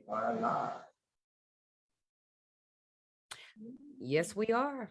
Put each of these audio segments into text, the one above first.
Not. Yes, we are.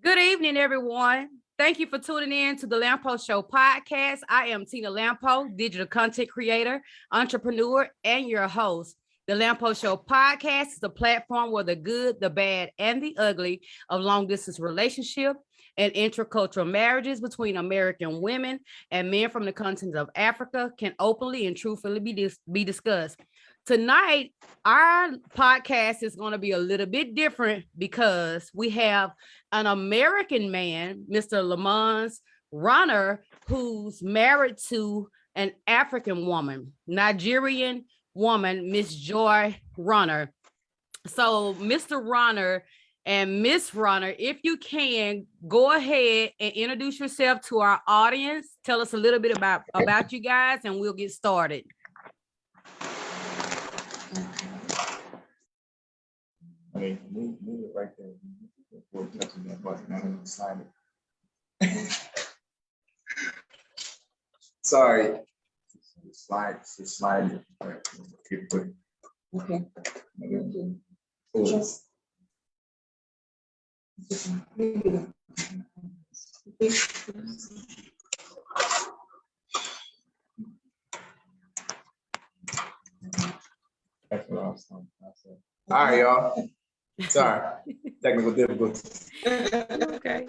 Good evening, everyone. Thank you for tuning in to the Lampo Show podcast. I am Tina Lampo, digital content creator, entrepreneur, and your host. The Lampo Show podcast is a platform where the good, the bad, and the ugly of long-distance relationship and intercultural marriages between American women and men from the continent of Africa can openly and truthfully be discussed. Tonight, our podcast is going to be a little bit different because we have an American man, Mr. Lamonz Runner, who's married to an African woman, Nigerian woman, Miss Joy Runner. So, Mr. Runner and Miss Runner, if you can, go ahead and introduce yourself to our audience. Tell us a little bit about you guys, and we'll get started. Move it right there. Before touching that button, I'm excited. Sorry. Slide. Okay. Just. That's what I was talking about. All right, y'all. Sorry, technical difficulties. Okay.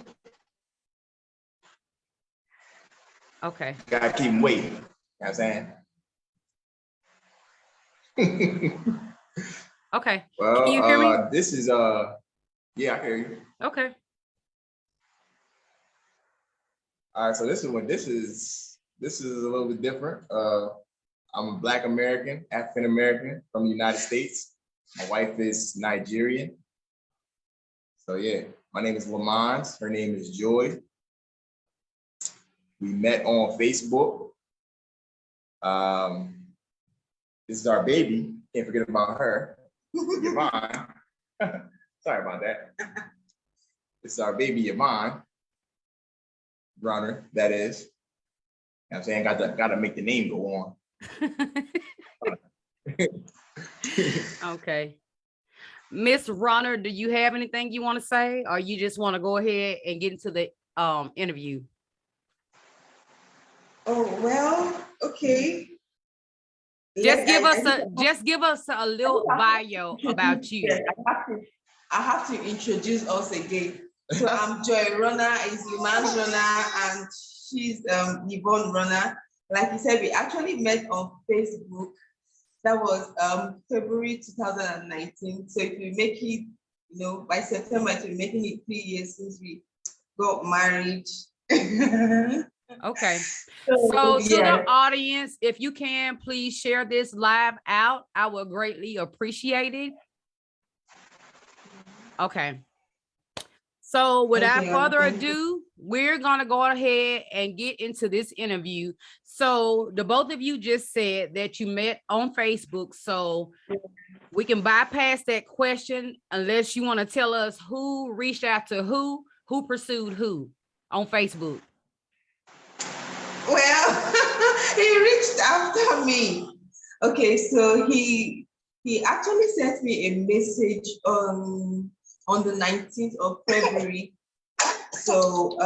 Gotta keep them waiting. You know what I'm saying? Okay. Well, can you hear me? This is yeah, I hear you. Okay. All right, so this is a little bit different. I'm a Black American, African American from the United States. My wife is Nigerian. So yeah, my name is Lamonz. Her name is Joy. We met on Facebook. This is our baby. Can't forget about her. Yvonne. Sorry about that. This is our baby Yvonne Runner, that is. You know what I'm saying? Gotta make the name go on. Okay. Miss Runner, do you have anything you want to say, or you just want to go ahead and get into the interview? Oh, well, okay. Just give us a little bio about you. Yes, I have to introduce us again. So I'm Joy Runner, is Lamonz Runner, and she's Yvonne Runner. Like you said, we actually met on Facebook. That was February 2019. So if we make it, by September, it will be making it 3 years since we got married. Okay. So to the audience, if you can, please share this live out. I would greatly appreciate it. Okay. So without further ado, we're going to go ahead and get into this interview. So the both of you just said that you met on Facebook. So we can bypass that question unless you want to tell us who reached out to who pursued who on Facebook. Well, he reached after me. Okay, so he actually sent me a message on the 19th of February. So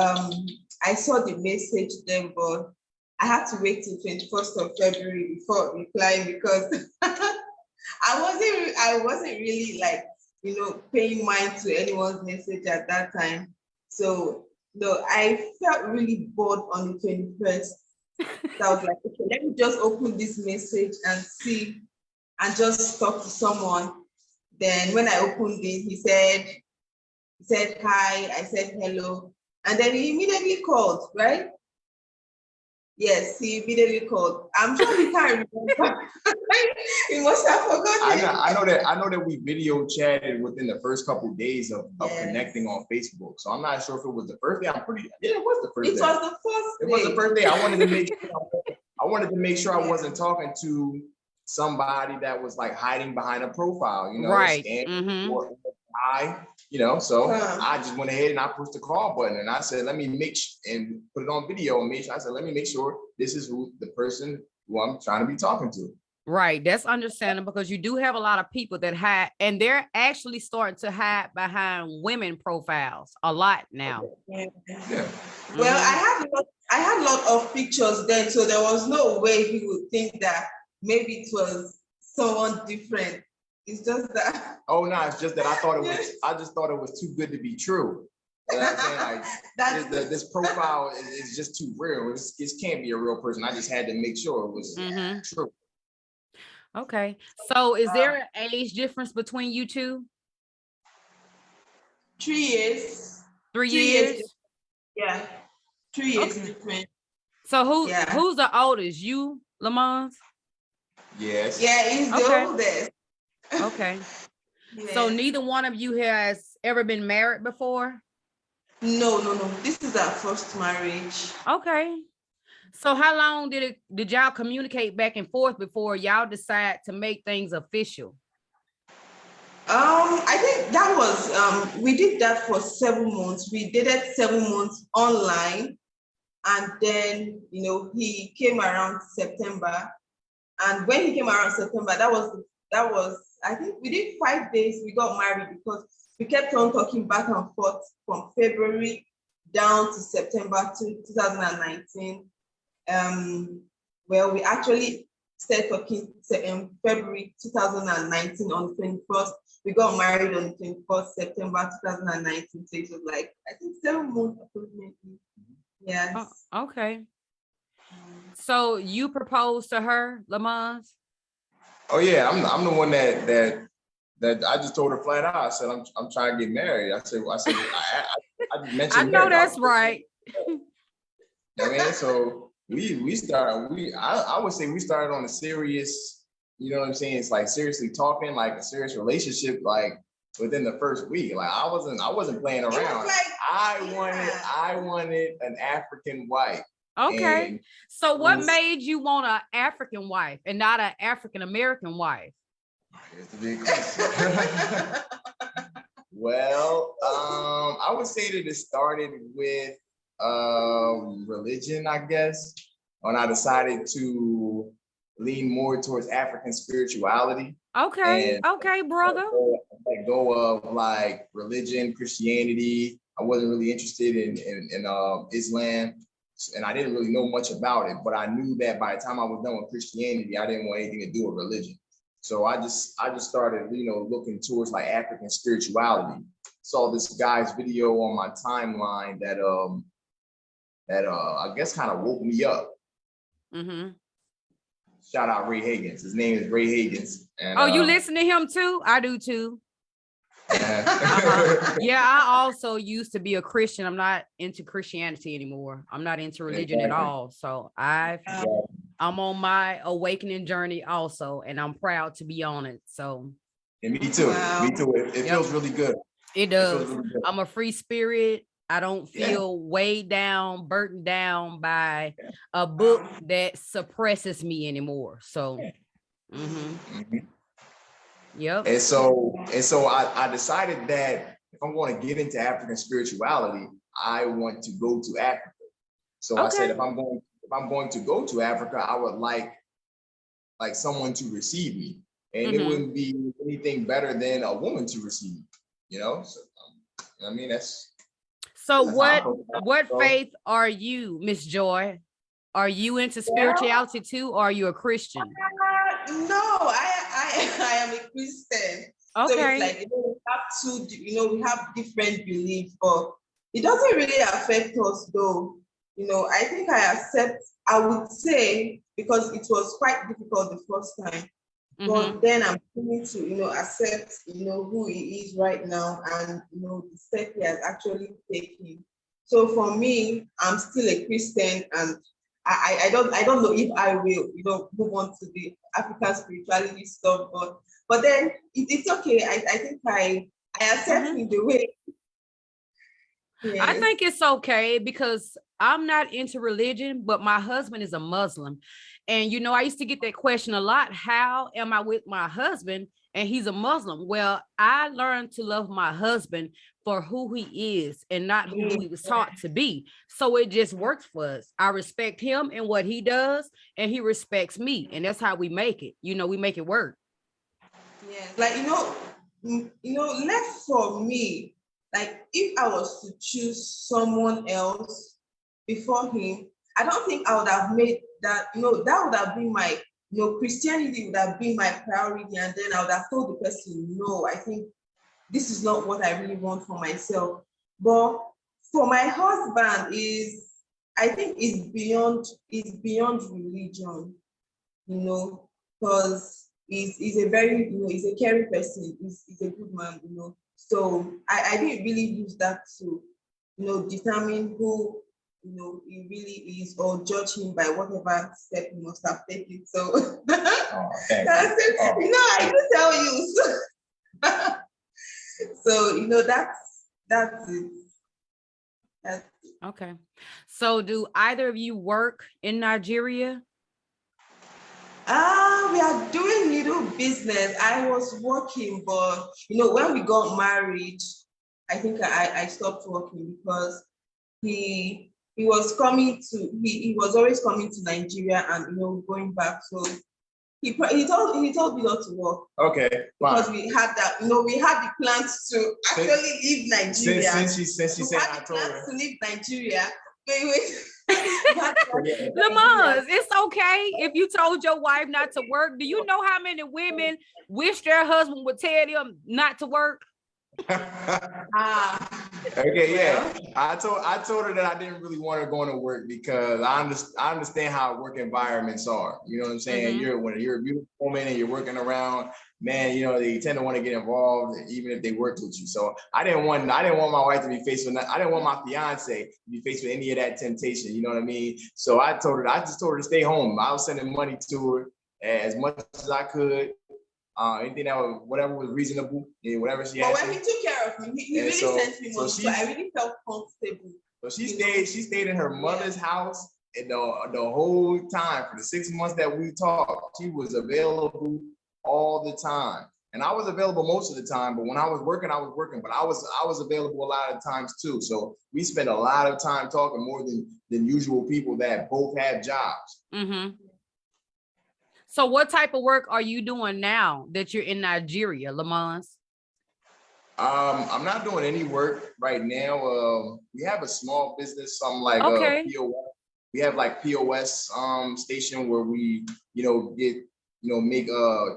I saw the message then, but I had to wait till 21st of February before replying because I wasn't really paying mind to anyone's message at that time. So no, I felt really bored on the 21st. So I was like, okay, let me just open this message and see and just talk to someone. Then when I opened it, he said hi, I said hello, and then he immediately called, right? Yes, he immediately called. I'm sure he can't remember. He must have forgotten. I know that we video chatted within the first couple of days of connecting on Facebook. So I'm not sure if it was the first day. It was the first day. It was the first day. It was the first day. I wanted to make sure I wasn't talking to somebody that was like hiding behind a profile, right? Or So I just went ahead and I pushed the call button and I said, let me and put it on video and I said, let me make sure this is the person who I'm trying to be talking to. Right. That's understandable because you do have a lot of people that hide, and they're actually starting to hide behind women profiles a lot now. Yeah. Mm-hmm. Well, I had a lot of pictures then, so there was no way he would think that maybe it was someone different. It's just that. Oh no, it's just that I just thought it was too good to be true. You know what I'm saying? Like this profile is just too real. It can't be a real person. I just had to make sure it was true. Okay. So is there an age difference between you two? 3 years. 3 years? Yeah. 3 years different. So who's the oldest? You, Lamonz? Yes. Yeah, he's the oldest. Okay. Yeah. So neither one of you has ever been married before? No. This is our first marriage. Okay. So how long did y'all communicate back and forth before y'all decide to make things official? I think that was we did that for 7 months. We dated 7 months online, and then he came around September. And when he came around September, that was I think within 5 days we got married because we kept on talking back and forth from February down to September 2019. Well, we actually started talking in February 2019 on the 21st. We got married on the 21st September 2019. So it was like, I think 7 months approximately. Yes. Oh, okay. So you proposed to her, Lamonz? Oh yeah, I'm the one that I just told her flat out. I said I'm trying to get married. I just mentioned. I know that's right. I mean, so we started. I would say we started on a serious. You know what I'm saying? It's like seriously talking, like a serious relationship, like within the first week. Like I wasn't playing around. I wanted an African wife. Okay. And so what made you want an African wife and not an African American wife? Here's the big question. Well, I would say that it started with religion, I guess, when I decided to lean more towards African spirituality. Okay, okay, brother. Let go of like religion, Christianity. I wasn't really interested in Islam, and I didn't really know much about it. But I knew that by the time I was done with Christianity, I didn't want anything to do with religion. So I just started, looking towards like African spirituality. Saw this guy's video on my timeline that I guess kind of woke me up. Mm-hmm. Shout out Ray Higgins. His name is Ray Higgins. And, you listen to him too? I do too. Uh-huh. Yeah, I also used to be a Christian. I'm not into Christianity anymore. I'm not into religion at all. So I'm on my awakening journey also, and I'm proud to be on it. So and me too. Wow. Me too. It feels really good. It does. Really good. I'm a free spirit. I don't feel weighed down, burdened down by a book that suppresses me anymore. So, Yep. And so I decided that if I'm going to get into African spirituality, I want to go to Africa. So I said, if I'm going to go to Africa, I would like someone to receive me, and it wouldn't be anything better than a woman to receive. So I mean that's. So what faith are you, Miss Joy? Are you into spirituality too, or are you a Christian? No, I am a Christian. Okay. So it's like we have different beliefs, but it doesn't really affect us though. I think I would say, because it was quite difficult the first time. But then I'm beginning to, accept, who he is right now, and the step he has actually taken. So for me, I'm still a Christian, and I don't know if I will, move on to the African spirituality stuff, but then it's okay. I think I accept it the way. Yes. I think it's okay because I'm not into religion, but my husband is a Muslim. And, I used to get that question a lot. How am I with my husband and he's a Muslim. Well, I learned to love my husband for who he is and not who he was taught to be. So it just works for us. I respect him and what he does, and he respects me. And that's how we make it. We make it work. Yeah, like left for me, like if I was to choose someone else before him, I don't think I would have made that, that would have been my, Christianity would have been my priority. And then I would have told the person, no, I think this is not what I really want for myself. But for my husband I think it's beyond religion, because he's a very, he's a caring person, he's a good man, So I didn't really use that to, determine who, he really is, or judge him by whatever step he must have taken. So that's it. I do tell you. So, that's it. Okay. So do either of you work in Nigeria? We are doing little business. I was working, but when we got married, I think I stopped working because he was coming to he was always coming to Nigeria and going back. So he told me not to work. Okay, fine. Because we had that, we had the plans to actually leave Nigeria. Since she said I told her to leave Nigeria. Lamonz, it's okay if you told your wife not to work. Do you know how many women wish their husband would tell them not to work? Okay, yeah. I told her that I didn't really want her going to work because I understand how work environments are. You know what I'm saying? Mm-hmm. When you're a beautiful woman and you're working around, man, they tend to want to get involved even if they work with you. So I didn't want my wife to be faced with that. I didn't want my fiance to be faced with any of that temptation. You know what I mean? So I just told her to stay home. I was sending money to her as much as I could. Anything that was, whatever was reasonable, whatever she had. But when he took care of me, he really sent me money, so I really felt comfortable. So she stayed in her mother's house, and the whole time for the 6 months that we talked, she was available all the time, and I was available most of the time. But when I was working, but I was available a lot of times too. So we spent a lot of time talking, more than usual people that both have jobs. Mm-hmm. So what type of work are you doing now that you're in Nigeria, Lamonz? I'm not doing any work right now. We have a small business, something like POS. We have like POS station where we,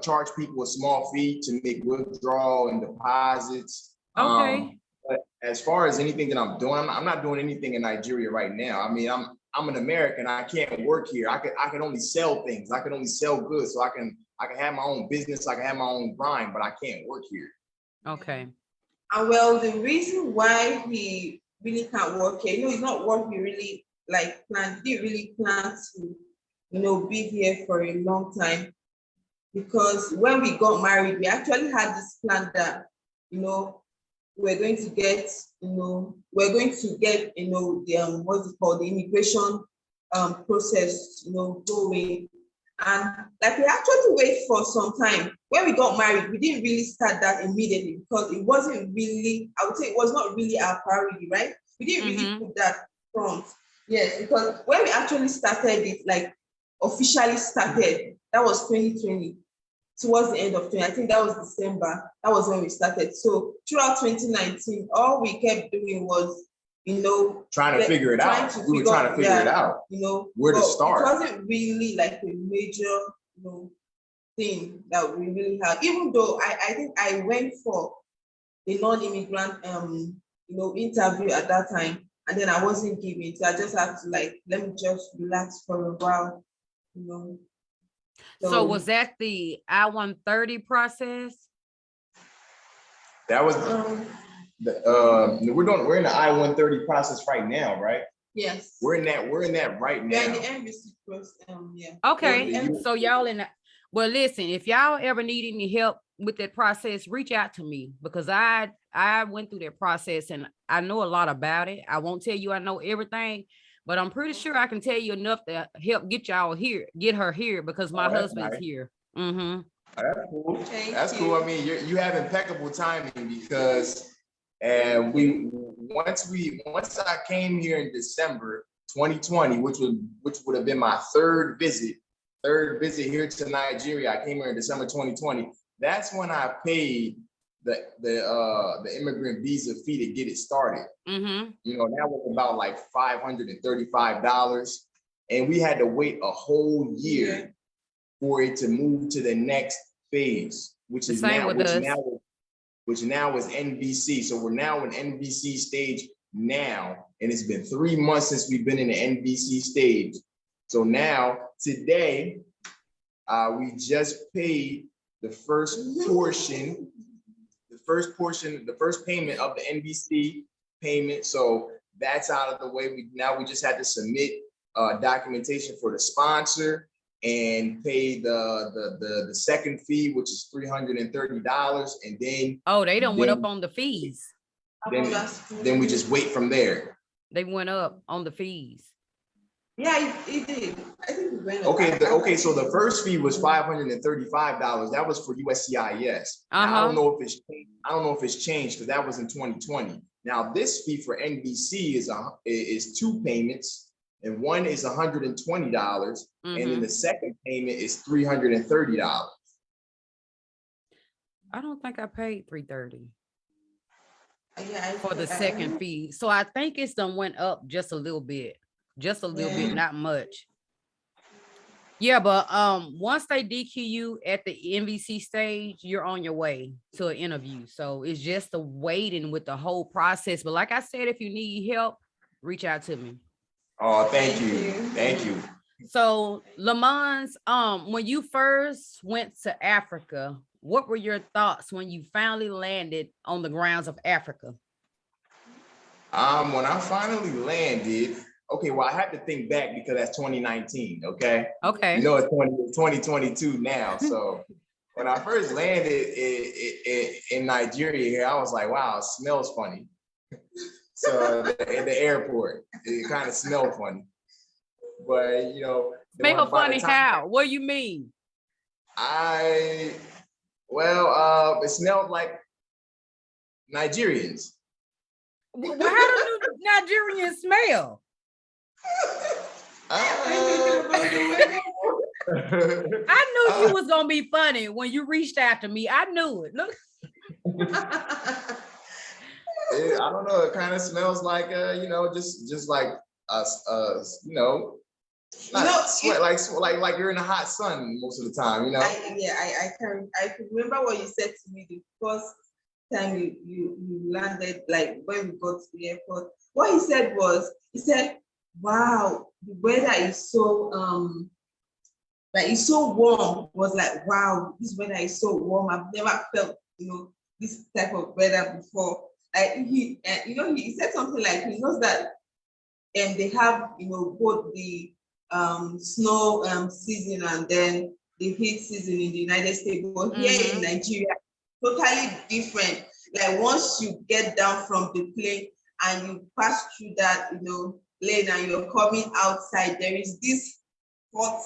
charge people a small fee to make withdrawal and deposits. Okay. But as far as anything that I'm doing, I'm not doing anything in Nigeria right now. I mean, I'm an American. I can't work here. I can only sell things. I can only sell goods. So I can have my own business. I can have my own grind, but I can't work here. Okay. And well, the reason why he really can't work here, it's not what he really planned. He didn't really plan to, be here for a long time. Because when we got married, we actually had this plan that, we're going to get, the what's it called, the immigration process, going. And we actually wait for some time. When we got married, we didn't really start that immediately because it wasn't really, I would say it was not really our priority, right? We didn't really put that front. Yes, because when we actually started it, officially started, that was 2020. Towards the end of 2020, I think that was December. That was when we started. So throughout 2019, all we kept doing was, trying to figure it out. We were trying to figure it out. Where to start. It wasn't really like a major, thing that we really had. Even though I think I went for a non-immigrant, interview at that time, and then I wasn't given. So I just had to let me just relax for a while, So was that the I-130 process? That was we're in the I-130 process right now, right? Yes. We're in that right now. Yeah, in the embassy process. Yeah. Okay. And so y'all well, listen, if y'all ever need any help with that process, reach out to me because I went through that process and I know a lot about it. I won't tell you I know everything, but I'm pretty sure I can tell you enough to help get y'all here, get her here because my husband's nice. here. Mm-hmm. That's cool. Thank That's you. cool. I mean, you have impeccable timing because, and once I came here in December 2020, which would have been my third visit here to Nigeria. I came here in December 2020. That's when I paid the immigrant visa fee to get it started. Mm-hmm. You know, that was about like $535, and we had to wait a whole year for it to move to the next phase, which The is same now, with which us. now, which now is NVC. So we're now in NVC stage now, and it's been 3 months since we've been in the NVC stage. So now today, we just paid the first portion, the first payment of the NVC payment. So that's out of the way. We just had to submit documentation for the sponsor and pay the second fee, which is $330, and then They done went up on the fees. then we just wait from there. They went up on the fees. Yeah, it did. I think it went up. Okay. So the first fee was $535. That was for USCIS. Now, I don't know if it's changed because that was in 2020. Now this fee for NVC is two payments, and one is $120, and then the second payment is $330. I don't think I paid $330 Yeah, for the second fee. So I think it's done went up just a little bit. Just a little bit, not much. Yeah, but once they DQ you at the NVC stage, you're on your way to an interview. So it's just the waiting with the whole process. But like I said, if you need help, reach out to me. Oh, thank you. Thank you. So Lamonz, when you first went to Africa, what were your thoughts when you finally landed on the grounds of Africa? When I finally landed, okay, well, I had to think back because that's 2019, okay? Okay. You know, it's 2022 now. So when I first landed in Nigeria here, I was like, wow, it smells funny. So in the airport, it kind of smelled funny. But, you know. Smell funny how? What do you mean? It smelled like Nigerians. Well, how do Nigerians smell? I knew you was gonna be funny when you reached out to me. I knew it. Look. I don't know. It kind of smells like just like like you're in the hot sun most of the time. You know. I can remember what you said to me the first time you landed, like when we got to the airport. What he said was, wow, the weather is so it's so warm. Was like, wow, this weather is so warm. I've never felt this type of weather before. He said something like he knows that they have both the snow season and then the heat season in the United States, but here in Nigeria, totally different. Like once you get down from the plane and you pass through that lane and you're coming outside, there is this hot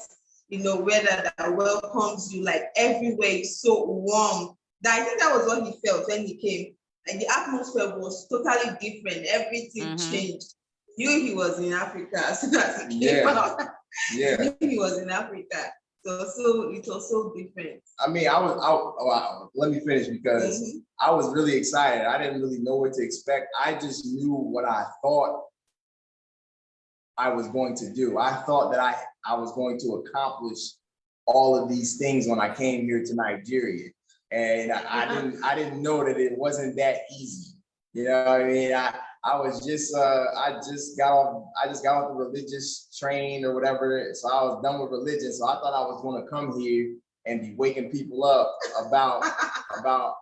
weather that welcomes you, like everywhere is so warm. That I think that was what he felt when he came. Like the atmosphere was totally different. Everything changed. Knew he was in Africa as soon as he came out. Yeah. Knew he was in Africa. So it was so different. I mean, let me finish because I was really excited. I didn't really know what to expect. I just knew what I thought I was going to do. I thought that I was going to accomplish all of these things when I came here to Nigeria. And I didn't know that it wasn't that easy. You know what I mean? I just got off the religious train or whatever. So I was done with religion. So I thought I was going to come here and be waking people up about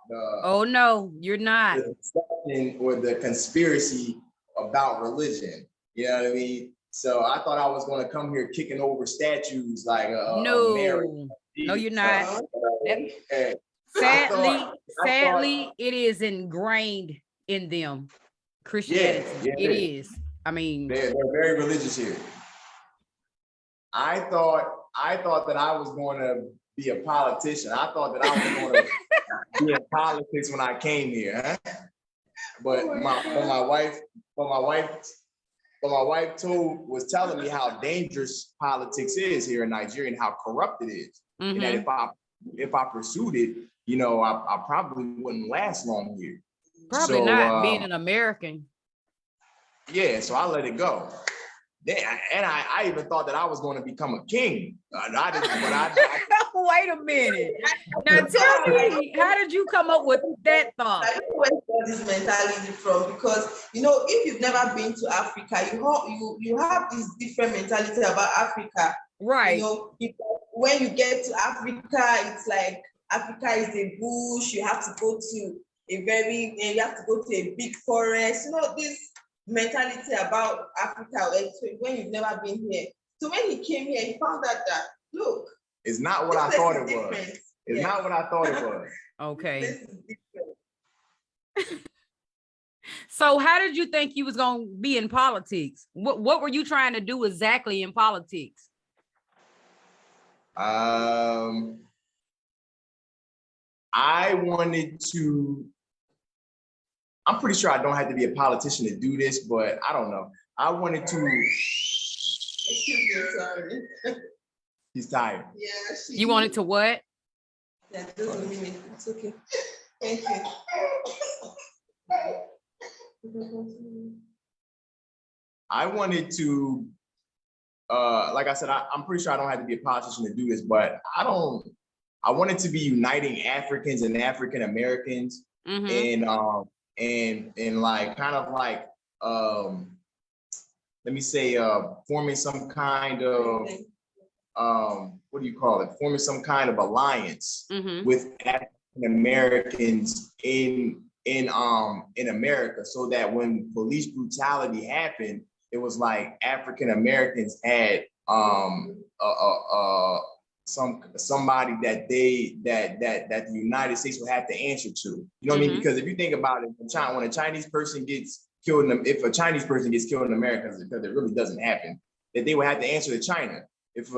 the. Oh no, you're not. The deception or the conspiracy about religion. You know what I mean? So I thought I was going to come here kicking over statues like no, Mary. No, you're not. Sadly, it is ingrained in them. Christianity. It is. I mean, they're very religious here. I thought that I was going to be a politician. I thought that I was going to be in politics when I came here. Huh? But my wife was telling me how dangerous politics is here in Nigeria and how corrupt it is. And that if I pursued it, you know, I probably wouldn't last long here. Probably So, not being an American. Yeah, so I let it go. And I even thought that I was going to become a king. I didn't, but Wait a minute. Now tell me, how did you come up with that thought? I don't know where you got this mentality from, because you know, if you've never been to Africa, you have this different mentality about Africa. Right. You know, because when you get to Africa, it's like Africa is a bush. You have to go to a big forest. You know, this mentality about Africa when you've never been here. So when he came here, he found out that, look, it's not what I thought it was. It's not what I thought it was. Okay. This is different. So how did you think you was going to be in politics? What were you trying to do exactly in politics? I wanted to, I'm pretty sure I don't have to be a politician to do this, but I don't know. I wanted to. Excuse me, sorry. He's tired. Yeah. You wanted to what? Yeah, just a minute. It's okay. Thank you. I wanted to, like I said, I'm pretty sure I don't have to be a politician to do this, but I wanted to be uniting Africans and African Americans, and like kind of like let me say forming some kind of what do you call it? Forming some kind of alliance with African Americans in America, so that when police brutality happened, it was like African Americans had somebody that the United States would have to answer to. You know what I mean? Because if you think about it, when a Chinese person gets killed, if a Chinese person gets killed in America, because it really doesn't happen, that they would have to answer to China. If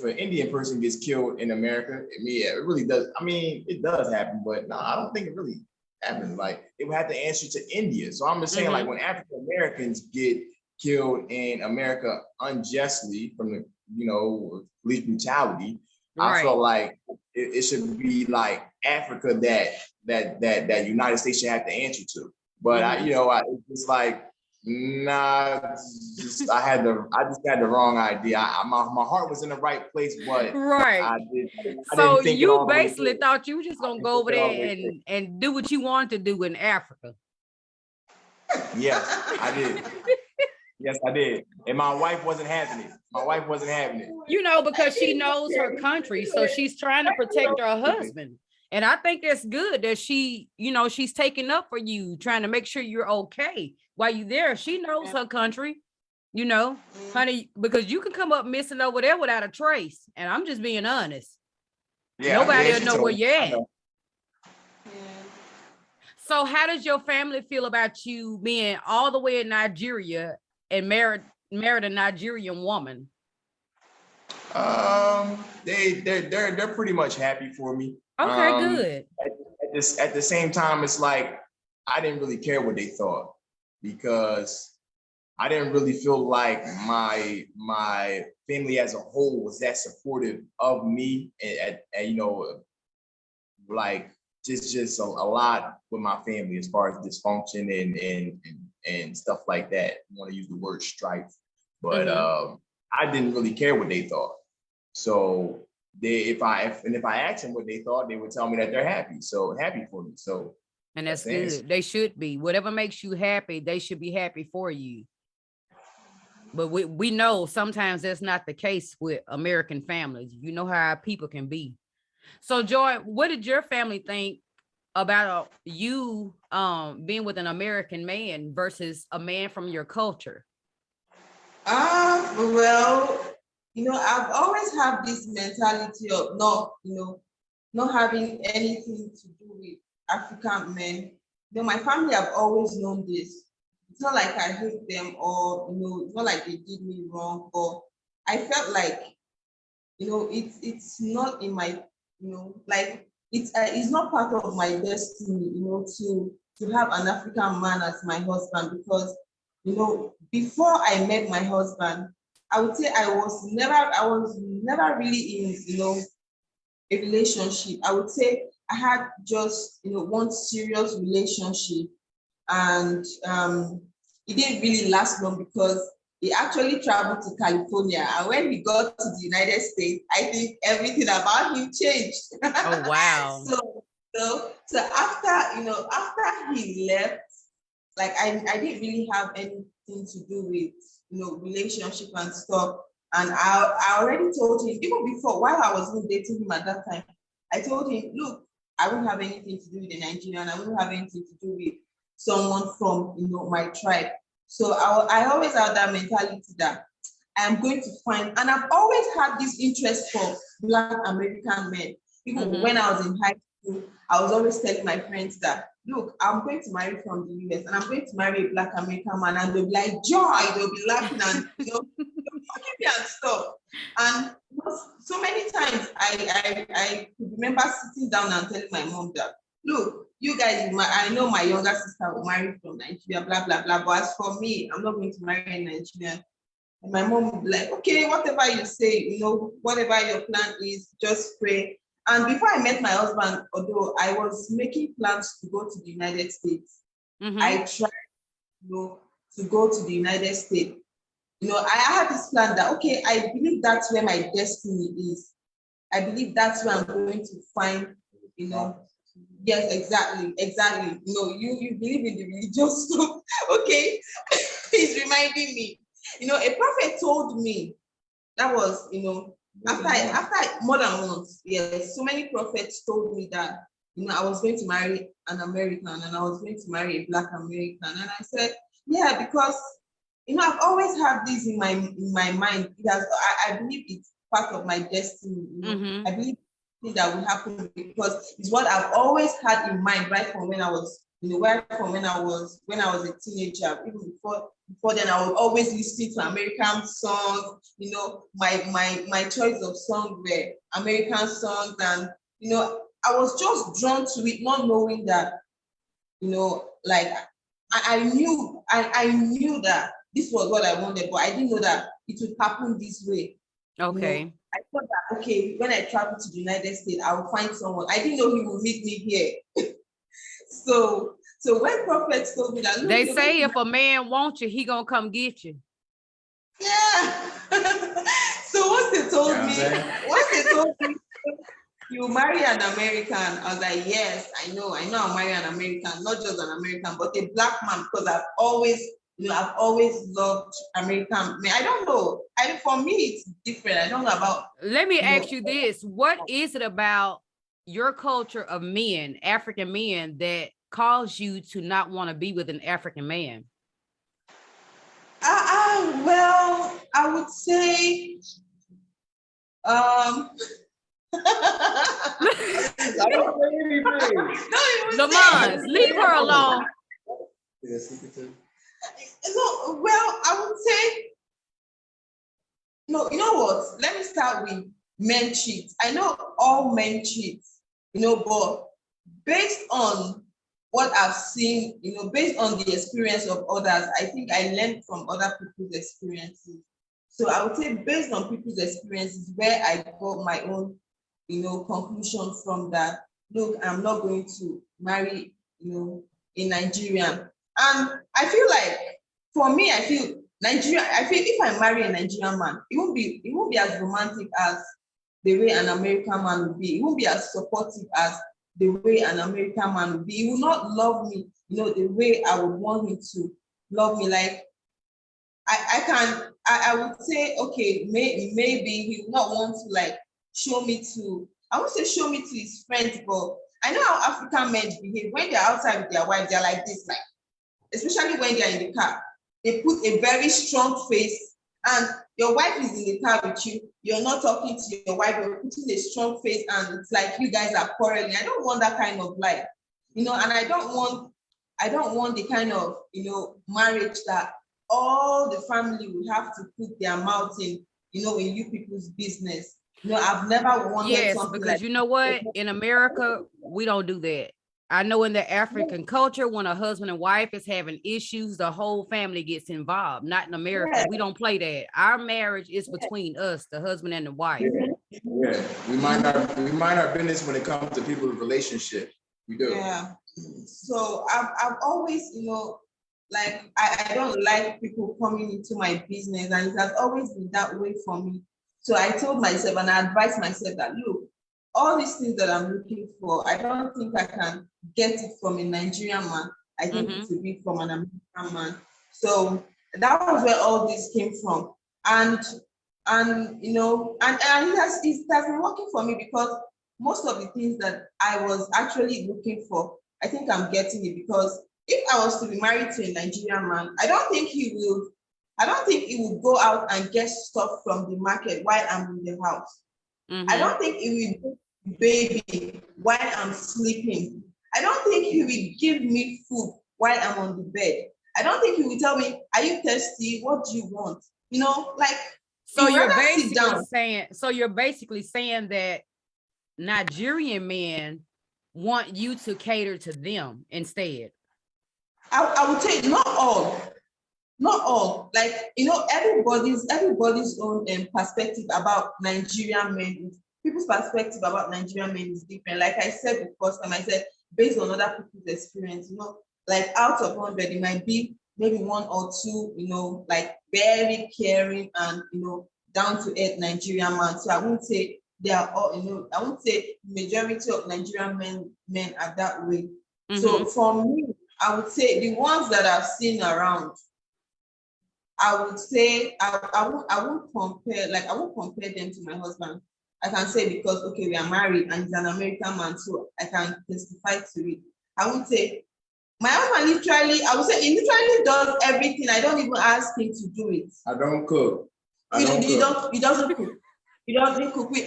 an Indian person gets killed in America, I mean, it really does. I mean, it does happen, but no, I don't think it really happens. Like, they would have to answer to India. So I'm just saying, like, when African Americans get killed in America unjustly from the, you know, police brutality, I felt like it should be like Africa that United States should have to answer to. But it's just like, nah, I just had the wrong idea. My heart was in the right place, but I so didn't think you basically thought you were just gonna go over there and do what you wanted to do in Africa. Yes, I did. Yes, I did. And my wife wasn't having it. You know, because she knows her country, so she's trying to protect her husband. And I think that's good that she, you know, she's taking up for you, trying to make sure you're okay while you're there. She knows her country, you know, honey, because you can come up missing over there without a trace. And I'm just being honest. Yeah, nobody will know where you're at. So how does your family feel about you being all the way in Nigeria and married a Nigerian woman? They're pretty much happy for me. Okay, good. At the same time, it's like I didn't really care what they thought, because I didn't really feel like my family as a whole was that supportive of me, and you know, like just a lot with my family as far as dysfunction and stuff like that. I want to use the word strife, but I didn't really care what they thought. So if I asked them what they thought, they would tell me that they're happy. So happy for me. So, and that's good. They should be. Whatever makes you happy, they should be happy for you. But we know sometimes that's not the case with American families. You know how our people can be. So Joy, what did your family think about you being with an American man versus a man from your culture? Well, you know, I've always had this mentality of not having anything to do with African men. You know, my family have always known this. It's not like I hate them, or, you know, it's not like they did me wrong, but I felt like it's not in my, like it's not part of my destiny, to have an African man as my husband, because, before I met my husband, I would say I was never really in, a relationship. I would say I had just, one serious relationship, and it didn't really last long because he actually traveled to California. And when we got to the United States, I think everything about him changed. Oh, wow. So after he left, like I didn't really have anything to do with, relationship and stuff. And I already told him, even before, while I was even dating him at that time, I told him, look, I won't have anything to do with the Nigerian. I won't have anything to do with someone from, my tribe. So I always had that mentality that I'm going to find, and I've always had this interest for Black American men. Even when I was in high school, I was always telling my friends that, look, I'm going to marry from the US and I'm going to marry a Black American man, and they'll be like, Joy, they'll be laughing and, and stuff. And so many times I could remember sitting down and telling my mom that, look, you guys, I know my younger sister will marry from Nigeria, blah, blah, blah. But as for me, I'm not going to marry a Nigerian. And my mom would be like, okay, whatever you say, whatever your plan is, just pray. And before I met my husband, although I was making plans to go to the United States, I tried, to go to the United States. I had this plan that, okay, I believe that's where my destiny is. I believe that's where I'm going to find, yes, exactly. You believe in the religious stuff. Okay, he's reminding me. A prophet told me, that was, after more than once, yes, so many prophets told me that, I was going to marry an American and I was going to marry a Black American. And I said, yeah, because, I've always had this in my mind, because I believe it's part of my destiny. I believe that will happen because it's what I've always had in mind right from when I was, when I was a teenager. Even before then, I would always listen to American songs. My choice of songs were American songs, and I was just drawn to it, not knowing that, like I knew that this was what I wanted, but I didn't know that it would happen this way. Okay. I thought that, okay, when I travel to the United States, I will find someone. I didn't know he would meet me here. So when prophets told me that, look, they say if a man wants you, he gonna come get you. Yeah. So once they told me, you marry an American, I was like, yes, I know I'll marry an American, not just an American, but a Black man, because I've always loved American men. I don't know. For me, it's different. I don't know about. Let me ask you this: what is it about your culture of men, African men, that cause you to not want to be with an African man? Well, I would say, Lamonz, leave her alone. No, well, I would say, no, you know what? Let me start with men cheat. I know all men cheat, but based on what I've seen, based on the experience of others, I think I learned from other people's experiences. So I would say based on people's experiences, where I got my own, conclusion from that. Look, I'm not going to marry, a Nigerian. And I feel like, for me, I feel if I marry a Nigerian man, it won't be as romantic as the way an American man would be. It won't be as supportive as the way an American man would be. He will not love me, the way I would want him to love me. Like, I would say, okay, maybe he would not want to, like, I won't say show me to his friends, but I know how African men behave. When they're outside with their wife, they're like this, like, especially when they're in the car, they put a very strong face, and your wife is in the car with you, you're not talking to your wife, you're putting a strong face, and it's like you guys are quarreling. I don't want that kind of life, and I don't want the kind of, marriage that all the family will have to put their mouth in, in you people's business. I've never wanted Yes, something because like you know what? In America, we don't do that. I know in the African culture, when a husband and wife is having issues, the whole family gets involved. Not in America. yeah. We don't play that. Our marriage is between us, the husband and the wife. Yeah, yeah. We might not business when it comes to people's relationship. We do. Yeah. So I've always, like I don't like people coming into my business, and it has always been that way for me. So I told myself and I advised myself that look, all these things that I'm looking for, I don't think I can get it from a Nigerian man. I think it will be from an American man. So that was where all this came from. And it has been working for me because most of the things that I was actually looking for, I think I'm getting it, because if I was to be married to a Nigerian man, I don't think he would go out and get stuff from the market while I'm in the house. I don't think he will do baby while I'm sleeping. I don't think he will give me food while I'm on the bed. I don't think he will tell me, are you thirsty? What do you want? Like, So he you're rather sit basically saying that Nigerian men want you to cater to them instead. I would say not all. Not all. Like, everybody's own perspective about Nigerian men. People's perspective about Nigerian men is different. Like I said the first time, I said based on other people's experience, like out of 100, it might be maybe one or two, like very caring and down to earth Nigerian man. So I wouldn't say they are all, I wouldn't say majority of Nigerian men are that way. So for me, I would say the ones that I've seen around, I would say I won't compare them to my husband. I can say because okay, we are married and he's an American man, so I can testify to it. I would say my husband he literally does everything. I don't even ask him to do it. I don't cook. He doesn't cook. He doesn't cook. We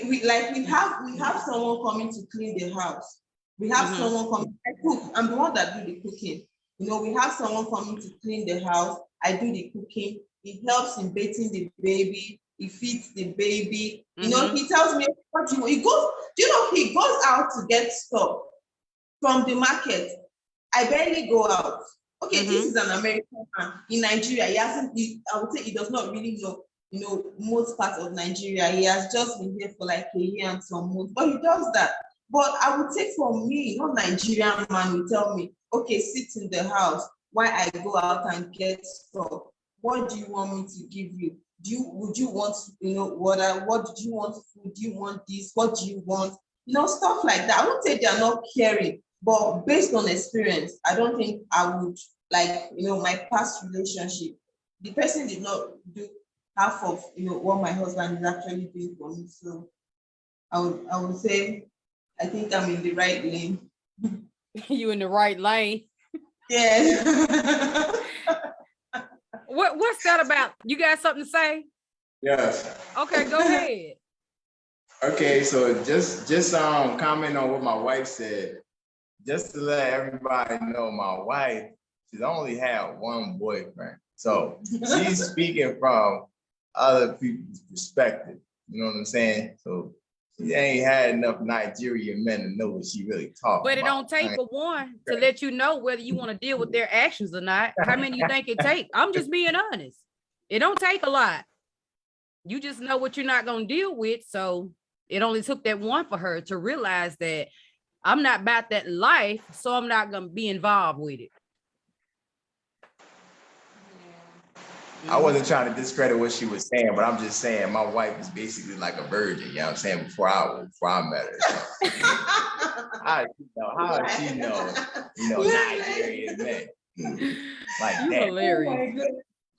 have someone coming to clean the house. We have someone coming. I cook. I'm the one that do the cooking. We have someone coming to clean the house. I do the cooking. He helps in bathing the baby. He feeds the baby. He tells me what he goes. He goes out to get stuff from the market. I barely go out. Okay, this is an American man. In Nigeria, I would say he does not really know, most parts of Nigeria. He has just been here for like a year and some months, but he does that. But I would say for me, no Nigerian man will tell me, okay, sit in the house while I go out and get stuff. What do you want me to give you? Would you want, water? What do you want? Food? Do you want this? What do you want? Stuff like that. I won't say they are not caring, but based on experience, I don't think I would my past relationship. The person did not do half of what my husband is actually doing for me. So I would say I think I'm in the right lane. You in the right lane. Yeah. What's that about? You got something to say? Yes. Okay, go ahead. Okay, so just comment on what my wife said. Just to let everybody know, my wife, she's only had one boyfriend. So she's speaking from other people's perspective. You know what I'm saying? So she ain't had enough Nigerian men to know what she really talking about. But it don't take for one to let you know whether you want to deal with their actions or not. How many you think it take? I'm just being honest. It don't take a lot. You just know what you're not going to deal with. So it only took that one for her to realize that I'm not about that life, so I'm not going to be involved with it. I wasn't trying to discredit what she was saying, but I'm just saying my wife is basically like a virgin, you know what I'm saying, before I met her. So. How does she know, Nigerian men like You that? Hilarious.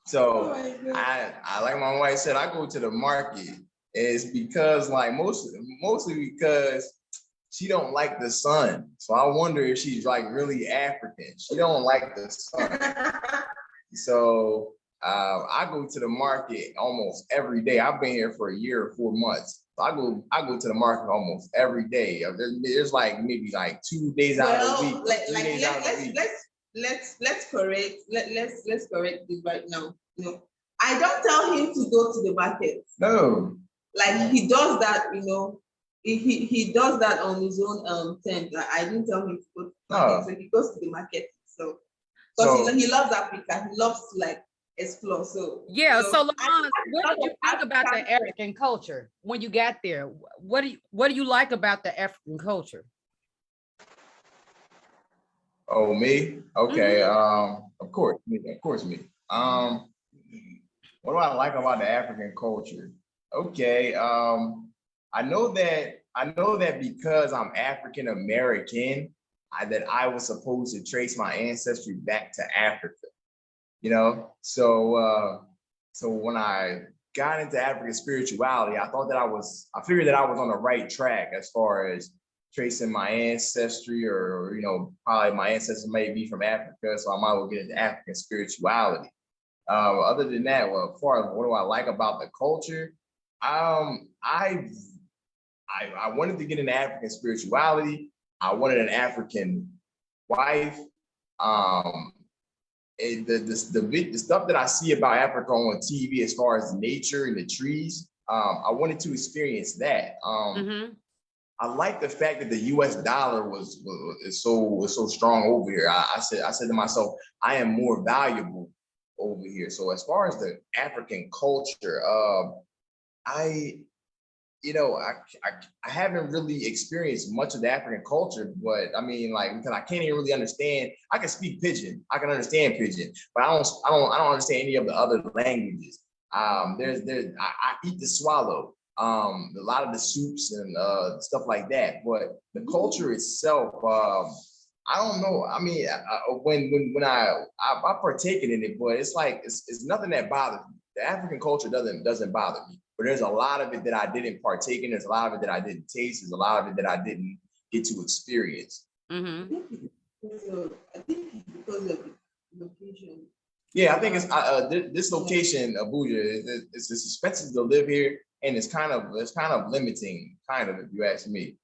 So I like my wife said, I go to the market. It's because mostly because she don't like the sun. So I wonder if she's like really African. She don't like the sun. So I go to the market almost every day. I've been here for a year or 4 months. So I go to the market almost every day. There's like maybe like 2 days out of the week. Let's correct this right now. I don't tell him to go to the market. No. Like he does that, he does that on his own terms. Like, I didn't tell him to go to the market, so he goes to the market. So because he loves Africa, he loves to like explore. So yeah. So Lamonz, what did you think about the African culture when you got there? What do you like about the African culture? Oh, me? Okay. Of course, me. What do I like about the African culture? Okay. I know that because I'm African American, that I was supposed to trace my ancestry back to Africa. So when I got into African spirituality, I figured that I was on the right track as far as tracing my ancestry, or probably my ancestors may be from Africa, so I might well get into African spirituality. Other than that, well, as far as what do I like about the culture, I wanted to get into African spirituality. I wanted an African wife. The stuff that I see about Africa on TV, as far as nature and the trees, I wanted to experience that. I like the fact that the U.S. dollar is so strong over here. I said to myself, I am more valuable over here. So as far as the African culture, I haven't really experienced much of the African culture, but I mean, like, because I can't even really understand. I can speak Pidgin, I can understand Pidgin, but I don't understand any of the other languages. I eat the swallow, a lot of the soups and stuff like that, but the culture itself, I don't know. I mean, when I've partaken in it, but it's like it's nothing that bothers me. The African culture doesn't bother me. But there's a lot of it that I didn't partake in. There's a lot of it that I didn't taste. There's a lot of it that I didn't get to experience. So I think because of the location. Yeah, I think it's this location, Abuja. It's expensive to live here, and it's kind of limiting. Kind of, if you ask me,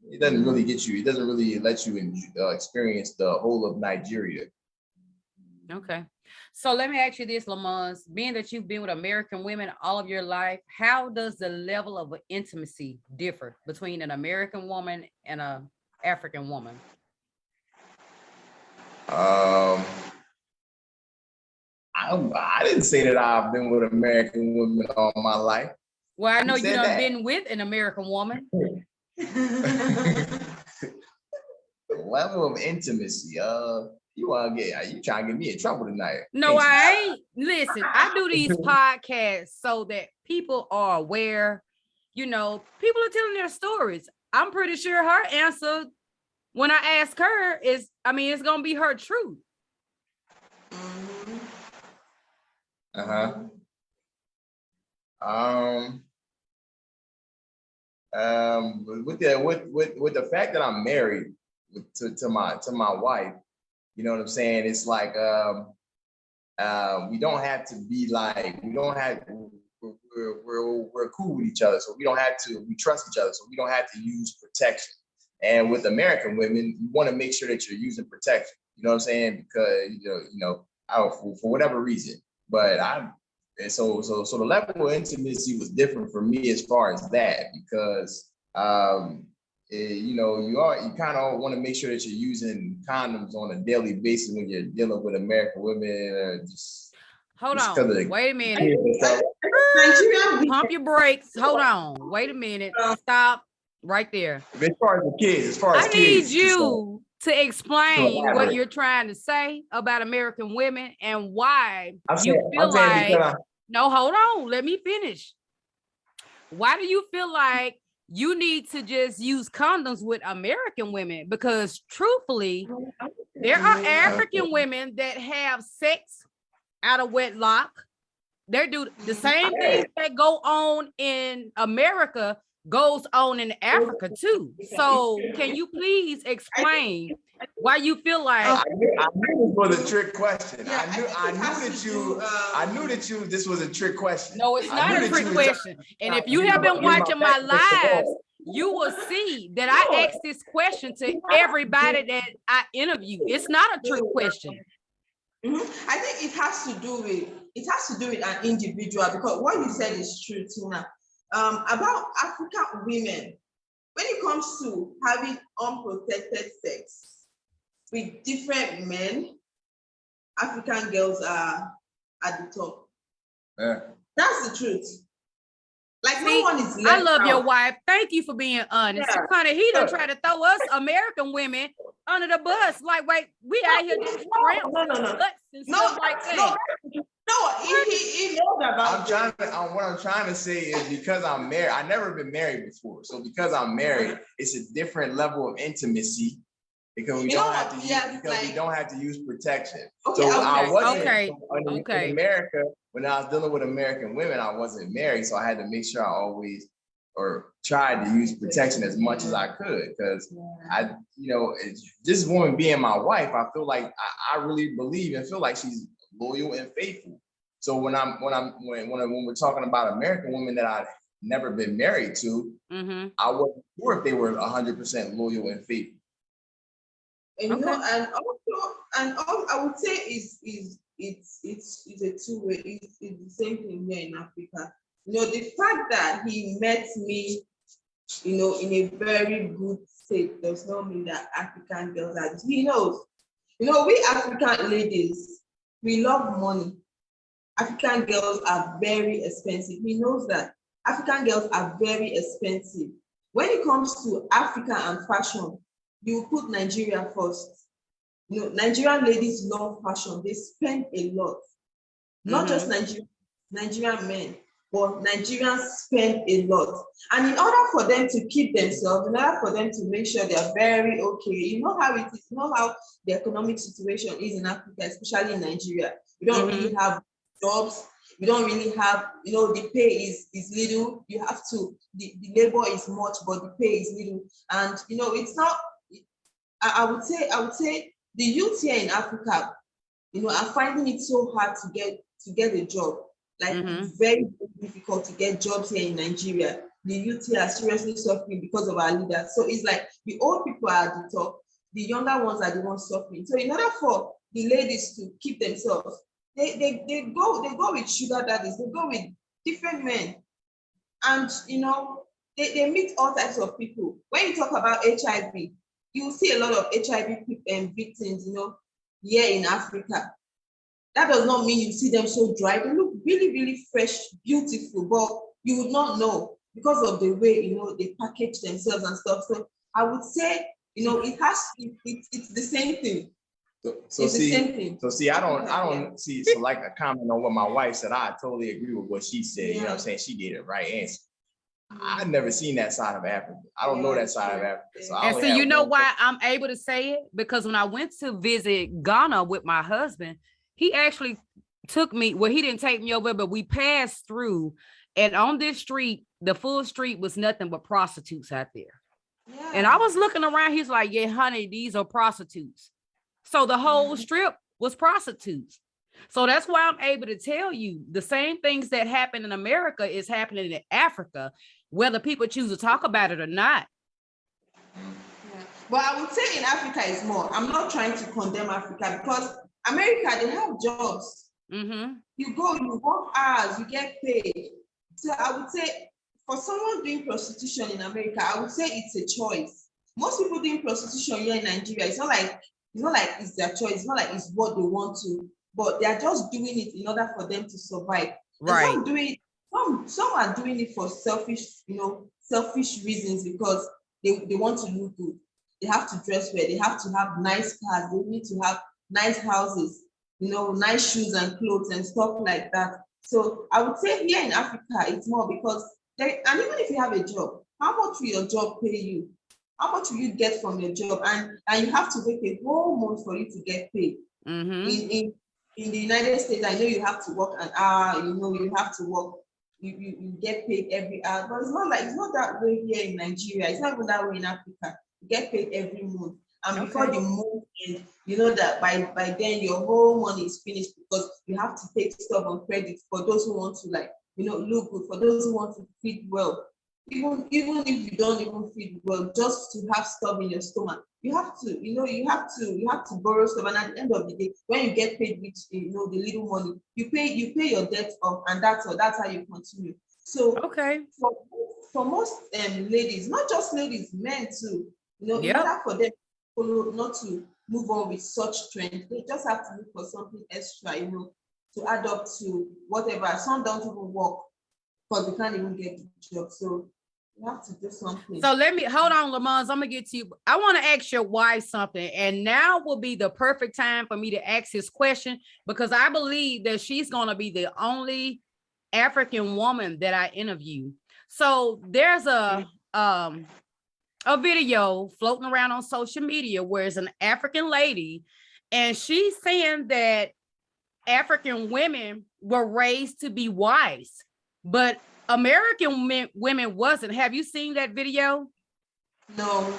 it doesn't really get you. It doesn't really let you experience the whole of Nigeria. Okay. So let me ask you this, Lamonz, being that you've been with American women all of your life, how does the level of intimacy differ between an American woman and an African woman? I didn't say that I've been with American women all my life. Well, I know you done been with an American woman. The level of intimacy, you trying to get me in trouble tonight? No, I ain't. Listen, I do these podcasts so that people are aware. People are telling their stories. I'm pretty sure her answer when I ask her it's gonna be her truth. With the fact that I'm married to my wife, you know what I'm saying? It's like we don't have to be like, we're cool with each other, so we trust each other, so we don't have to use protection. And with American women, you want to make sure that you're using protection. You know what I'm saying? Because for whatever reason. But so the level of intimacy was different for me as far as that, because you kind of want to make sure that you're using condoms on a daily basis when you're dealing with American women. Hold on. Wait a minute. Pump your brakes. Hold on. Wait a minute. Stop right there. As far as the kids, I need you to explain what you're trying to say about American women and why you feel like. No, hold on. Let me finish. Why do you feel like you need to just use condoms with American women? Because truthfully, there are African women that have sex out of wedlock. They do the same things that go on in America goes on in Africa too. So can you please explain why you feel like? I knew this was a trick question. I knew that this was a trick question. No, it's not a trick question. And if you have been watching my lives, you will see that I ask this question to everybody that I interview. It's not a trick question. I think it has to do with an individual, because what you said is true, Tina. about African women, when it comes to having unprotected sex with different men, African girls are at the top. Yeah. That's the truth. Like See, no one is left I love out. your wife. Thank you for being honest. Yeah. Honey, he done try to throw us American women under the bus. Like, wait, we out here doing cramps No. and sluts and No, stuff like that. No, he knows about What I'm trying to say is because I'm married, I've never been married before. So because I'm married, it's a different level of intimacy because we You know don't have what? to use Yeah, because we like- don't have to use protection. Okay, So okay, I wasn't okay. in America when I was dealing with American women, I wasn't married. So I had to make sure I always or tried to use protection as much as I could because this woman being my wife, I feel like I really believe and feel like she's loyal and faithful. So when we're talking about American women that I've never been married to, I wasn't sure if they were 100% loyal and faithful. And you know, and also, I would say it's a two-way. It's the same thing here in Africa. You know, the fact that he met me, you know, in a very good state does not mean that African girls are. He knows. You know, we African ladies, we love money. African girls are very expensive. He knows that African girls are very expensive. When it comes to Africa and fashion, you put Nigeria first. You know, Nigerian ladies love fashion. They spend a lot. Not just Nigerian men, but Nigerians spend a lot. And in order for them to keep themselves, in order for them to make sure they are very okay, you know how it is, you know how the economic situation is in Africa, especially in Nigeria. We don't really have jobs. We don't really have, you know, the pay is little. You have to, the labor is much, but the pay is little. And, you know, it's not, I would say the youth here in Africa, you know, are finding it so hard to get a job. Like it's very, very difficult to get jobs here in Nigeria. The youth here are seriously suffering because of our leaders. So it's like the old people are at the top, the younger ones are the ones suffering. So in order for the ladies to keep themselves, they go with sugar daddies, they go with different men. And you know, they meet all types of people. When you talk about HIV, you see a lot of HIV victims, you know, here in Africa. That does not mean you see them so dry. They look really, really fresh, beautiful, but you would not know because of the way, you know, they package themselves and stuff. So I would say, you know, it's the same thing. So see, I don't see, so like a comment on what my wife said, I totally agree with what she said. You know what I'm saying? She gave it right answer. I've never seen that side of Africa. I don't know that side of Africa. So you know why I'm able to say it? Because when I went to visit Ghana with my husband, he actually took me, well, he didn't take me over, but we passed through. And on this street, the full street was nothing but prostitutes out there. Yeah. And I was looking around, he's like, yeah, honey, these are prostitutes. So the whole strip was prostitutes. So that's why I'm able to tell you the same things that happen in America is happening in Africa, whether people choose to talk about it or not. Yeah. But I would say in Africa is more. I'm not trying to condemn Africa because America, they have jobs. You go, you work hours, you get paid. So I would say for someone doing prostitution in America, I would say it's a choice. Most people doing prostitution here in Nigeria, it's not like it's their choice. It's not like it's what they want to, but they are just doing it in order for them to survive. Right. And some are doing it for selfish reasons because they want to look good. They have to dress well. They have to have nice cars. They need to have nice houses, you know, nice shoes and clothes and stuff like that. So I would say here in Africa, it's more because and even if you have a job, how much will your job pay you? How much will you get from your job? And you have to wait a whole month for you to get paid. In the United States, I know you have to work an hour, you know, you have to work, you get paid every hour, but it's not that way here in Nigeria. It's not even that way in Africa. You get paid every month. And before the month ends, you know that by then your whole money is finished because you have to take stuff on credit for those who want to look good, for those who want to feed well. Even if you don't even feed well, just to have stuff in your stomach, you have to borrow stuff. And at the end of the day, when you get paid with the little money, you pay your debt off, and that's how you continue. So Okay. for most ladies, not just ladies, men too, in Yep. order for them to follow, not to move on with such trend, they just have to look for something extra, to add up to whatever. Some don't even work because they can't even get the job. So you have to do something. So let me hold on, Lamonz. I'm gonna get to you. I want to ask your wife something, and now will be the perfect time for me to ask this question because I believe that she's gonna be the only African woman that I interview. So there's a video floating around on social media where it's an African lady, and she's saying that African women were raised to be wives, but American women wasn't. Have you seen that video? No.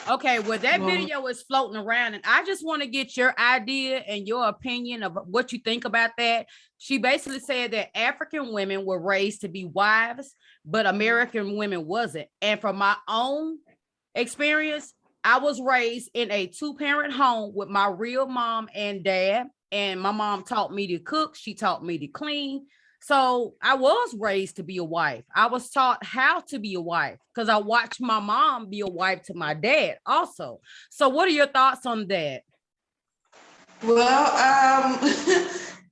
Okay, well, that No. video is floating around, and I just want to get your idea and your opinion of what you think about that. She basically said that African women were raised to be wives, but American women wasn't. And from my own experience, I was raised in a two-parent home with my real mom and dad, and my mom taught me to cook. She taught me to clean. So I was raised to be a wife. I was taught how to be a wife because I watched my mom be a wife to my dad also. So what are your thoughts on that? Well,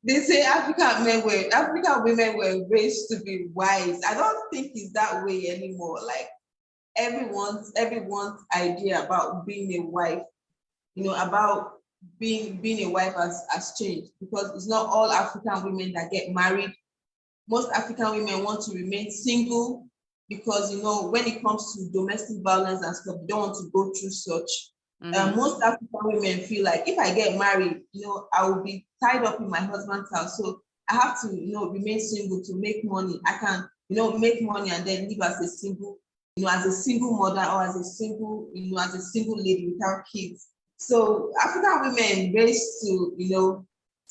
they say African women were raised to be wives. I don't think it's that way anymore. Like everyone's idea about being a wife, about being a wife has changed because it's not all African women that get married. Most African women want to remain single because, when it comes to domestic violence and stuff, they don't want to go through such. Most African women feel like if I get married, I will be tied up in my husband's house. So I have to, remain single to make money. I can, make money and then live as a single, as a single mother or as a single lady without kids. So African women raised to,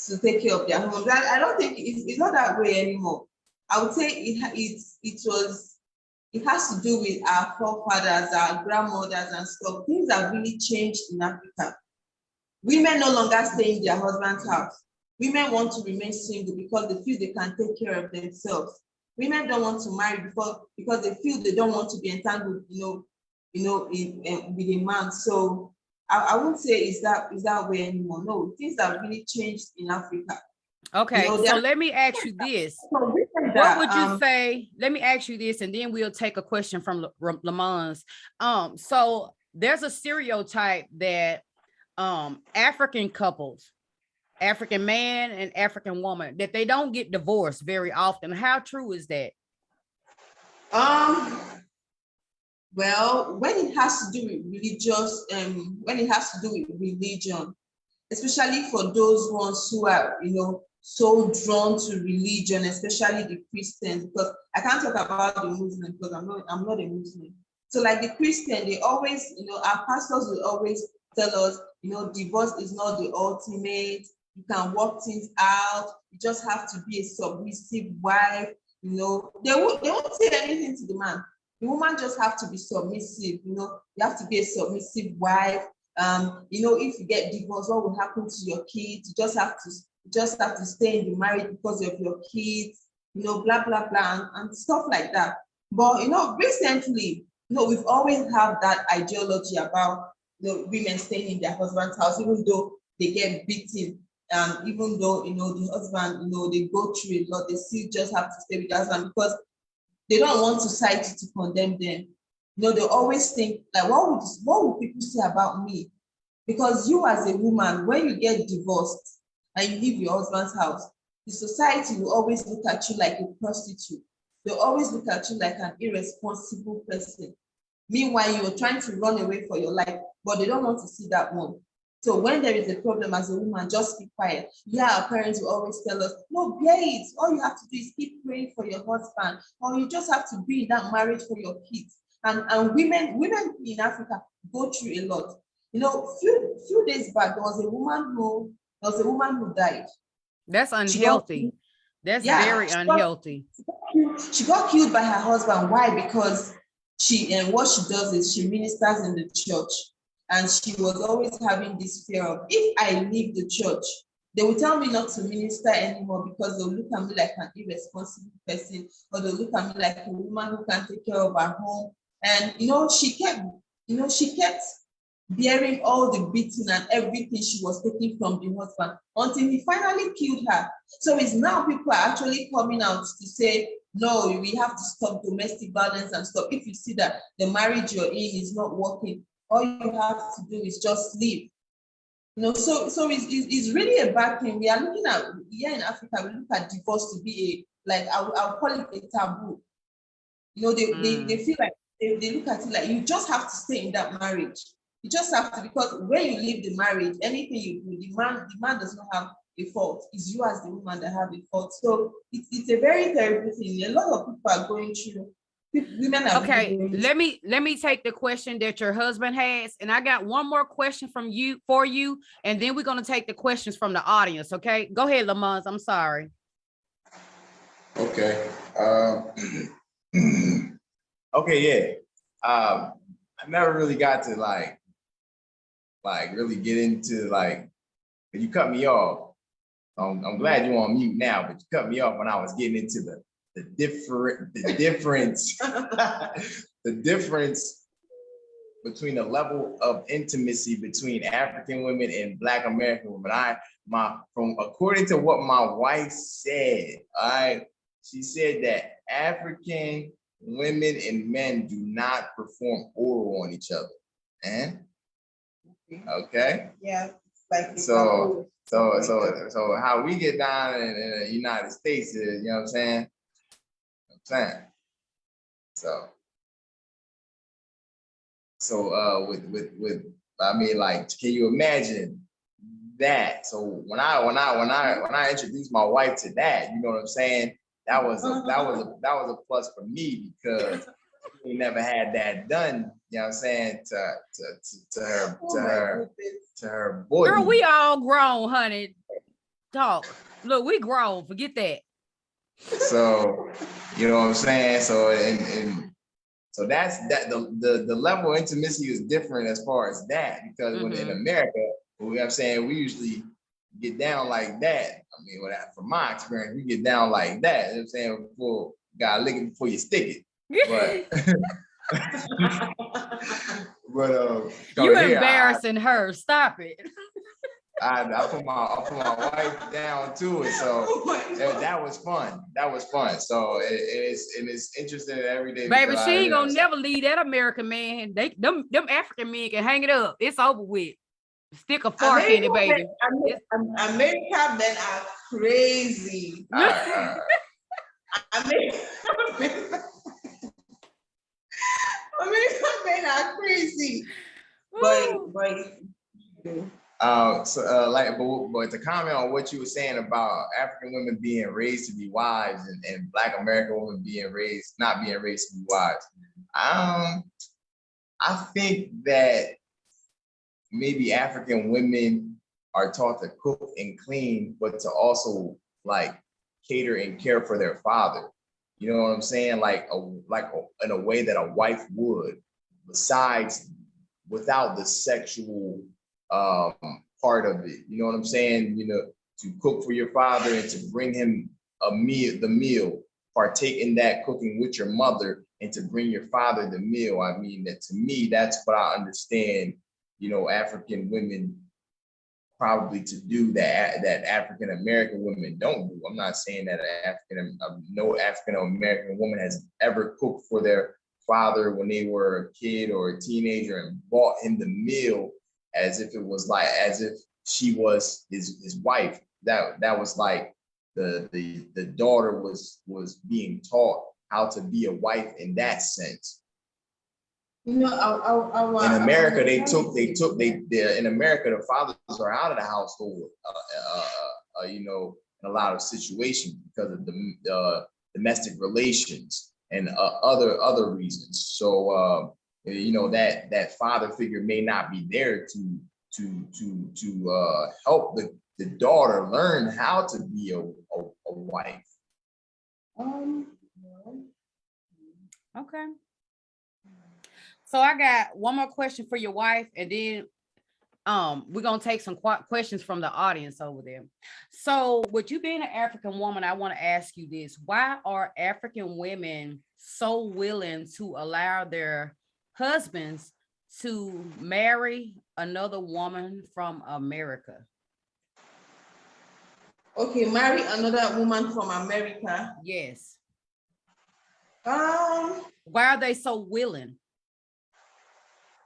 to take care of their homes. I don't think it's not that way anymore. I would say it has to do with our forefathers, our grandmothers and stuff. Things have really changed in Africa. Women no longer stay in their husband's house. Women want to remain single because they feel they can take care of themselves. Women don't want to marry because they feel they don't want to be entangled, with a man. So I wouldn't say it's that way anymore. No, things have really changed in Africa. Okay, so let me ask you this. What would you say? Let me ask you this, and then we'll take a question from Lamonz. So there's a stereotype that African couples, African man and African woman, that they don't get divorced very often. How true is that? Well, when it has to do with religion, especially for those ones who are, so drawn to religion, especially the Christians, because I can't talk about the Muslims because I'm not a Muslim. So like the Christian, they always, our pastors will always tell us, divorce is not the ultimate. You can work things out. You just have to be a submissive wife. They won't say anything to the man. The woman just have to be submissive. You have to be a submissive wife. If you get divorced, what will happen to your kids? You just have to stay in the marriage because of your kids. Blah blah blah and stuff like that. But recently, we've always had that ideology about women staying in their husband's house, even though they get beaten. Even though the husband, they go through a lot, they still just have to stay with the husband because they don't want society to condemn them. They always think like, what would people say about me? Because you as a woman, when you get divorced and you leave your husband's house, the society will always look at you like a prostitute. They'll always look at you like an irresponsible person. Meanwhile, you're trying to run away for your life, but they don't want to see that one. So when there is a problem as a woman, just keep quiet. Yeah, our parents will always tell us, no, bear it. All you have to do is keep praying for your husband, or you just have to be in that marriage for your kids. And women in Africa go through a lot. Few days back, there was a woman who died. That's unhealthy. That's very unhealthy. She got killed by her husband. Why? Because what she does is she ministers in the church. And she was always having this fear of, if I leave the church, They will tell me not to minister anymore because they'll look at me like an irresponsible person, or they'll look at me like a woman who can't take care of her home. And she kept bearing all the beating and everything she was taking from the husband until he finally killed her. So it's now people are actually coming out to say, no, we have to stop domestic violence and stuff. If you see that the marriage you're in is not working, all you have to do is just leave. So it's really a bad thing. We are looking at, here in Africa, we look at divorce to be I'll call it a taboo. They feel like they look at it like you just have to stay in that marriage. You just have to, because when you leave the marriage, anything you do, the man does not have a fault. It's you as the woman that have a fault. So it's a very terrible thing. A lot of people are going through. Women are Okay, really let me take the question that your husband has, and I got one more question for you, and then we're gonna take the questions from the audience. Okay, go ahead, Lamonz. I'm sorry. Okay. Okay, yeah. I never really got to like really get into you cut me off. I'm glad you're on mute now, but you cut me off when I was getting into the difference the difference between the level of intimacy between African women and Black American women. According to what my wife said, all right, she said that African women and men do not perform oral on each other. And okay. Yeah. Like so how we get down in the United States is, you know what I'm saying? So with I mean, like, can you imagine that? So when I introduced my wife to that, you know what I'm saying? That was a plus for me, because we never had that done, you know what I'm saying, to her body. Girl, we all grown, honey. Talk. Look, we grown. Forget that. So, you know what I'm saying? So so that's the level of intimacy is different as far as that, because when in America, you know what I'm saying, we usually get down like that. I mean, from my experience, we get down like that. You know what I'm saying? Before gotta lick it before you stick it. But you embarrassing her. Stop it. I put my wife down to it, so that was fun. So it's interesting every day. Baby, she ain't gonna never leave that American man. Them African men can hang it up. It's over with. Stick a fork in it, baby. American men are crazy. American men are crazy. But to comment on what you were saying about African women being raised to be wives and Black American women not being raised to be wives, I think that maybe African women are taught to cook and clean, but to also like cater and care for their father. You know what I'm saying? In a way that a wife would, without the sexual part of it. You know what I'm saying? To cook for your father and to bring him the meal, partake in that cooking with your mother, and to bring your father the meal. I mean, that to me, that's what I understand, African women probably to do that African American women don't do. I'm not saying that no African American woman has ever cooked for their father when they were a kid or a teenager and bought him the meal as if she was his wife. That was like the daughter was being taught how to be a wife in that sense. In America, in America, the fathers are out of the household, in a lot of situations because of the domestic relations and other reasons. So, that father figure may not be there to help the daughter learn how to be a wife. Okay. So I got one more question for your wife, and then we're gonna take some questions from the audience over there. So, with you being an African woman, I want to ask you this: why are African women so willing to allow their husbands to marry another woman from America? Okay, marry another woman from America. Yes. Um, Why are they so willing?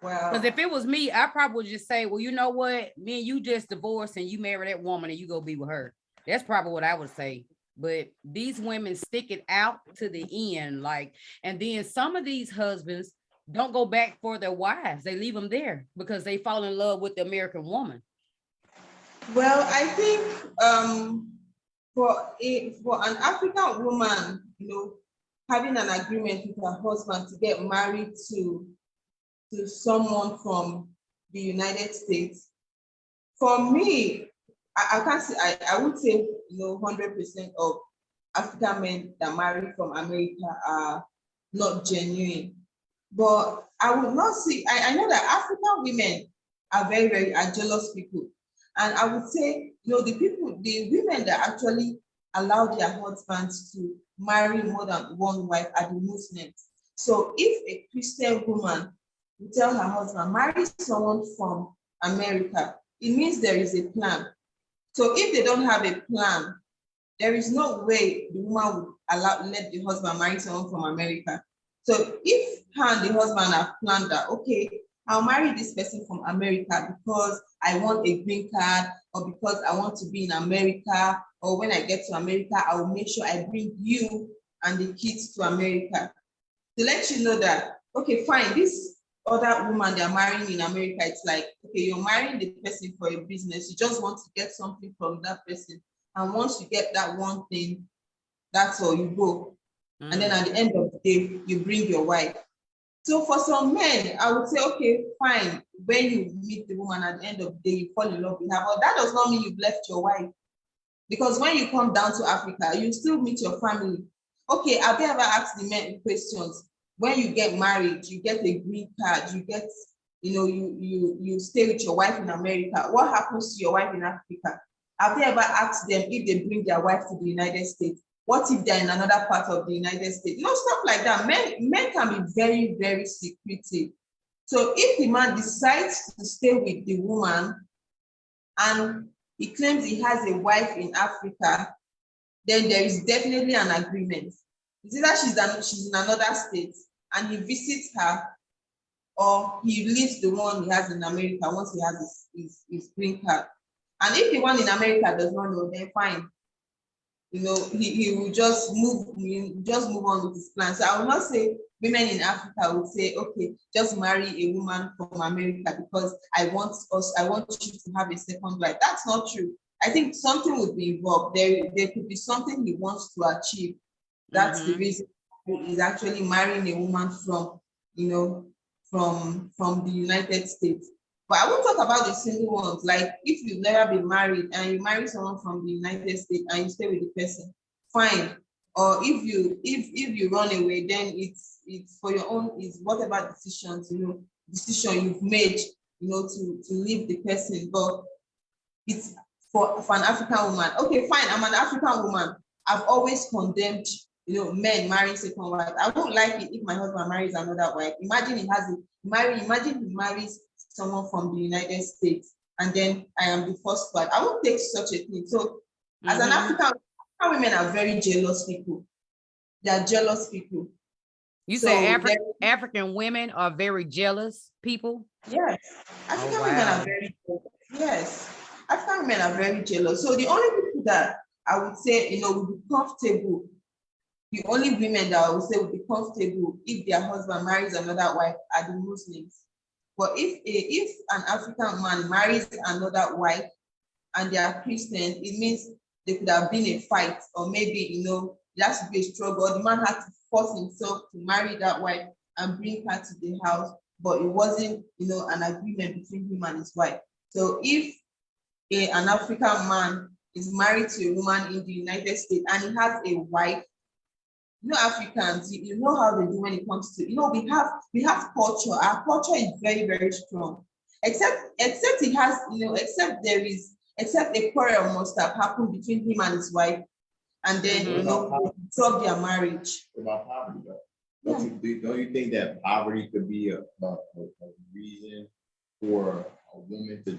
well, Because if it was me, I probably would just say, well, you know what? Me and you just divorced and you marry that woman and you go be with her. That's probably what I would say. But these women stick it out to the end. Like, and then some of these husbands don't go back for their wives. They leave them there because they fall in love with the American woman. well, I think for an African woman, having an agreement with her husband to get married to someone from the United States, for me, I can't say I would say 100% of African men that marry from America are not genuine. But I would not say I know that African women are very are jealous people. And I would say, the women that actually allow their husbands to marry more than one wife are the Muslims. So if a Christian woman will tell her husband, marry someone from America, it means there is a plan. So if they don't have a plan, there is no way the woman would let the husband marry someone from America. So if her and the husband have planned that, okay, I'll marry this person from America because I want a green card, or because I want to be in America, or when I get to America, I will make sure I bring you and the kids to America. To let you know that, okay, fine, this other woman they're marrying in America, it's like, okay, you're marrying the person for a business. You just want to get something from that person. And once you get that one thing, that's all, you go. And then at the end of the day, you bring your wife. So for some men, I would say, okay, fine. When you meet the woman at the end of the day, you fall in love with her. But that does not mean you've left your wife. Because when you come down to Africa, you still meet your family. Okay, have you ever asked the men questions? When you get married, you get a green card, you get, you stay with your wife in America. What happens to your wife in Africa? Have you ever asked them if they bring their wife to the United States? What if they're in another part of the United States? Stuff like that. Men can be very secretive. So if the man decides to stay with the woman and he claims he has a wife in Africa, then there is definitely an agreement. It's either she's in another state and he visits her, or he leaves the one he has in America once he has his green card. And if the one in America does not know, then fine. He will just move on with his plan. So I will not say women in Africa would say, okay, just marry a woman from America because I want you to have a second wife. That's not true. I think something would be involved. There could be something he wants to achieve. That's the reason he's actually marrying a woman from the United States. But I won't talk about the single ones. Like if you've never been married and you marry someone from the United States and you stay with the person, fine. Or if you run away, then it's for your own, it's whatever decision you've made, to leave the person. But it's for an African woman. Okay, fine, I'm an African woman. I've always condemned men marrying second wife. I won't like it if my husband marries another wife. Imagine he marries someone from the United States and then I am the first wife. I won't take such a thing. So as an African women are very jealous people. They are jealous people. You say African women are very jealous people? Yes. African women are very jealous. Yes. African women are very jealous. So the only people that I would say, would be comfortable, the only women that I would say would be comfortable if their husband marries another wife are the Muslims. But if an African man marries another wife and they are Christians, it means there could have been a fight, or maybe there has to be a struggle. The man had to force himself to marry that wife and bring her to the house, but it wasn't an agreement between him and his wife. So if an African man is married to a woman in the United States and he has a wife, Africans, you know how they do when it comes to, we have culture. Our culture is very, very strong. except it has, except a quarrel must have happened between him and his wife, and then stop their marriage. What about poverty though? Don't you think that poverty could be a reason for a woman to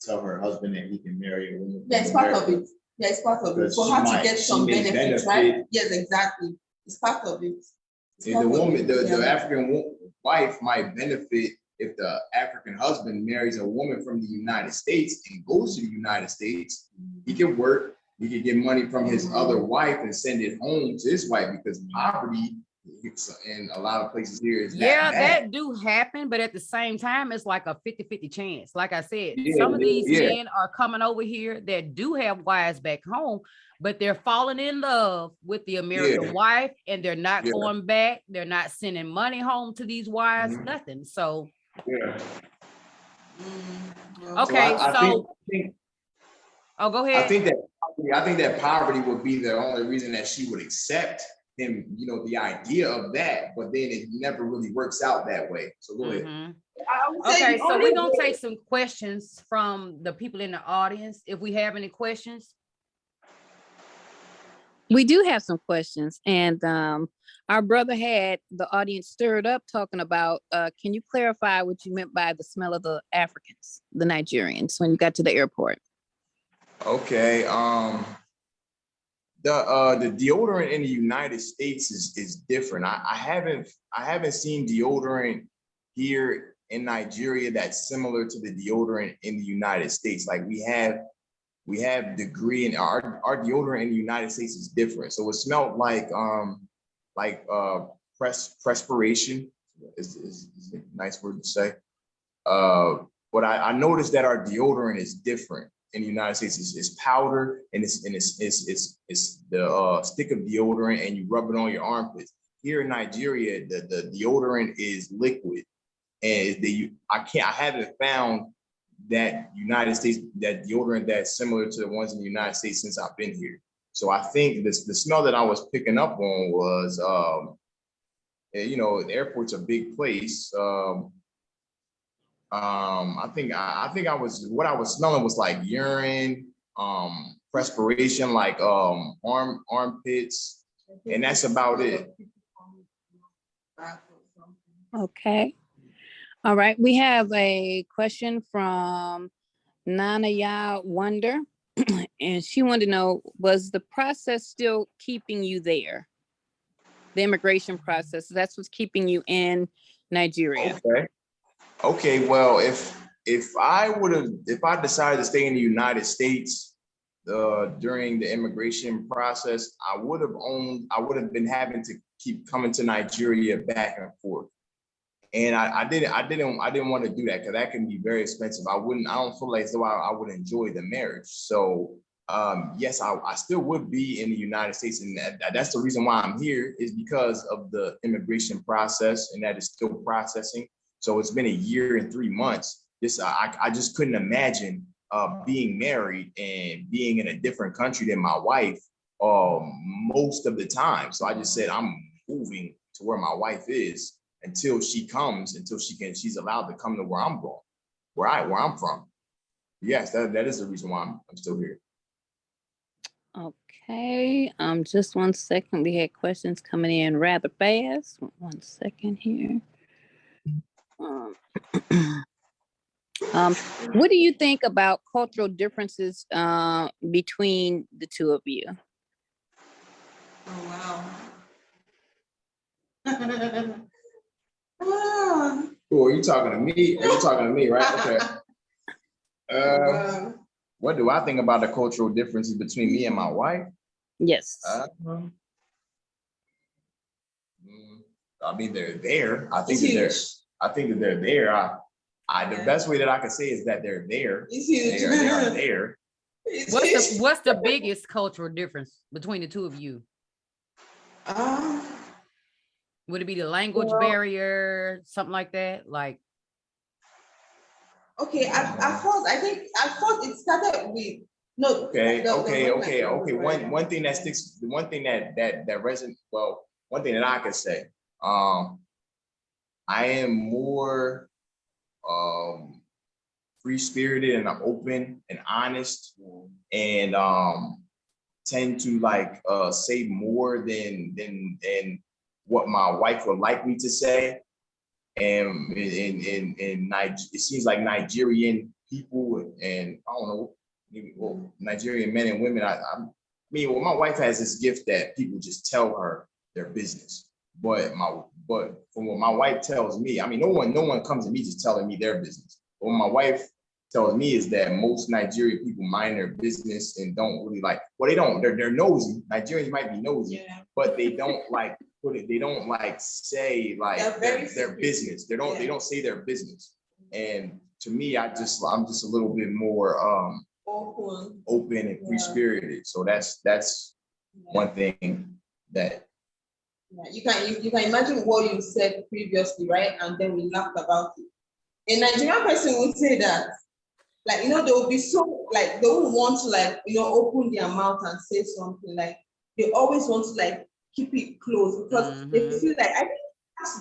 tell her husband that he can marry a woman? Yeah, it's part of it. Yeah, it's part of it. For her to get some benefits, right? Yes, exactly. It's part of it. And the woman, the African wife might benefit if the African husband marries a woman from the United States and goes to the United States. He can work, he can get money from his other wife and send it home to his wife, because poverty in a lot of places here is that do happen, but at the same time, it's like a 50-50 chance. Like I said, some of these men are coming over here that do have wives back home, but they're falling in love with the American wife, and they're not going back. They're not sending money home to these wives, nothing. So okay, so go ahead. I think that poverty would be the only reason that she would accept him, the idea of that, but then it never really works out that way. So go ahead. Okay, so we're gonna take some questions from the people in the audience, if we have any questions. We do have some questions, and our brother had the audience stirred up talking about, can you clarify what you meant by the smell of the Africans, the Nigerians, when you got to the airport? Okay, the deodorant in the United States is different. I haven't seen deodorant here in Nigeria that's similar to the deodorant in the United States. Like we have degree, and our deodorant in the United States is different. So it smelled like perspiration is a nice word to say. But I noticed that our deodorant is different. In the United States, it's powder, and it's the stick of deodorant, and you rub it on your armpits. Here in Nigeria, the deodorant is liquid, and I haven't found that United States, that deodorant that's similar to the ones in the United States since I've been here. So I think the smell that I was picking up on was, the airport's a big place. I think what I was smelling was like urine, perspiration, like armpits, and that's about it. Okay. All right. We have a question from Nanaya Wonder, and she wanted to know, was the process still keeping you there? The immigration process, that's what's keeping you in Nigeria. Okay, well, if I decided to stay in the United States during the immigration process, I would have been having to keep coming to Nigeria back and forth. And I didn't want to do that, because that can be very expensive. I don't feel like as though I would enjoy the marriage. So yes, I still would be in the United States, and that's the reason why I'm here, is because of the immigration process, and that is still processing. So it's been a year and 3 months. I just couldn't imagine being married and being in a different country than my wife most of the time. So I just said, I'm moving to where my wife is until she's allowed to come to where I'm going, where I'm from. Yes, that is the reason why I'm still here. Okay, just 1 second. We had questions coming in rather fast. 1 second here. What do you think about cultural differences between the two of you? Oh, wow. Cool, are you talking to me? Are you talking to me, right? Okay. What do I think about the cultural differences between me and my wife? Yes. I mean, they're there. I think that they're there. The best way that I can say is that they're there. They are there. What's the biggest cultural difference between the two of you? Would it be the language barrier, something like that? Like, okay, at first it started with no. Okay. One thing that sticks. One thing that resonates. Well, one thing that I could say. I am more free spirited, and I'm open and honest, and tend to like say more than what my wife would like me to say. And it seems like Nigerian people, and I don't know, maybe, well, Nigerian men and women, I mean, well, my wife has this gift that people just tell her their business. But from what my wife tells me, I mean, no one comes to me just telling me their business. What my wife tells me is that most Nigerian people mind their business and don't really like, well, they're nosy. Nigerians might be nosy, but they don't like put it, they don't like say like their business. They don't say their business. And to me, I'm just a little bit more open and free spirited. So that's one thing that you can imagine what you said previously, right? And then we laughed about it. A Nigerian person would say that, like, they will be so, like, they will want to, like, open their mouth and say something. Like, they always want to, like, keep it close because they feel like, I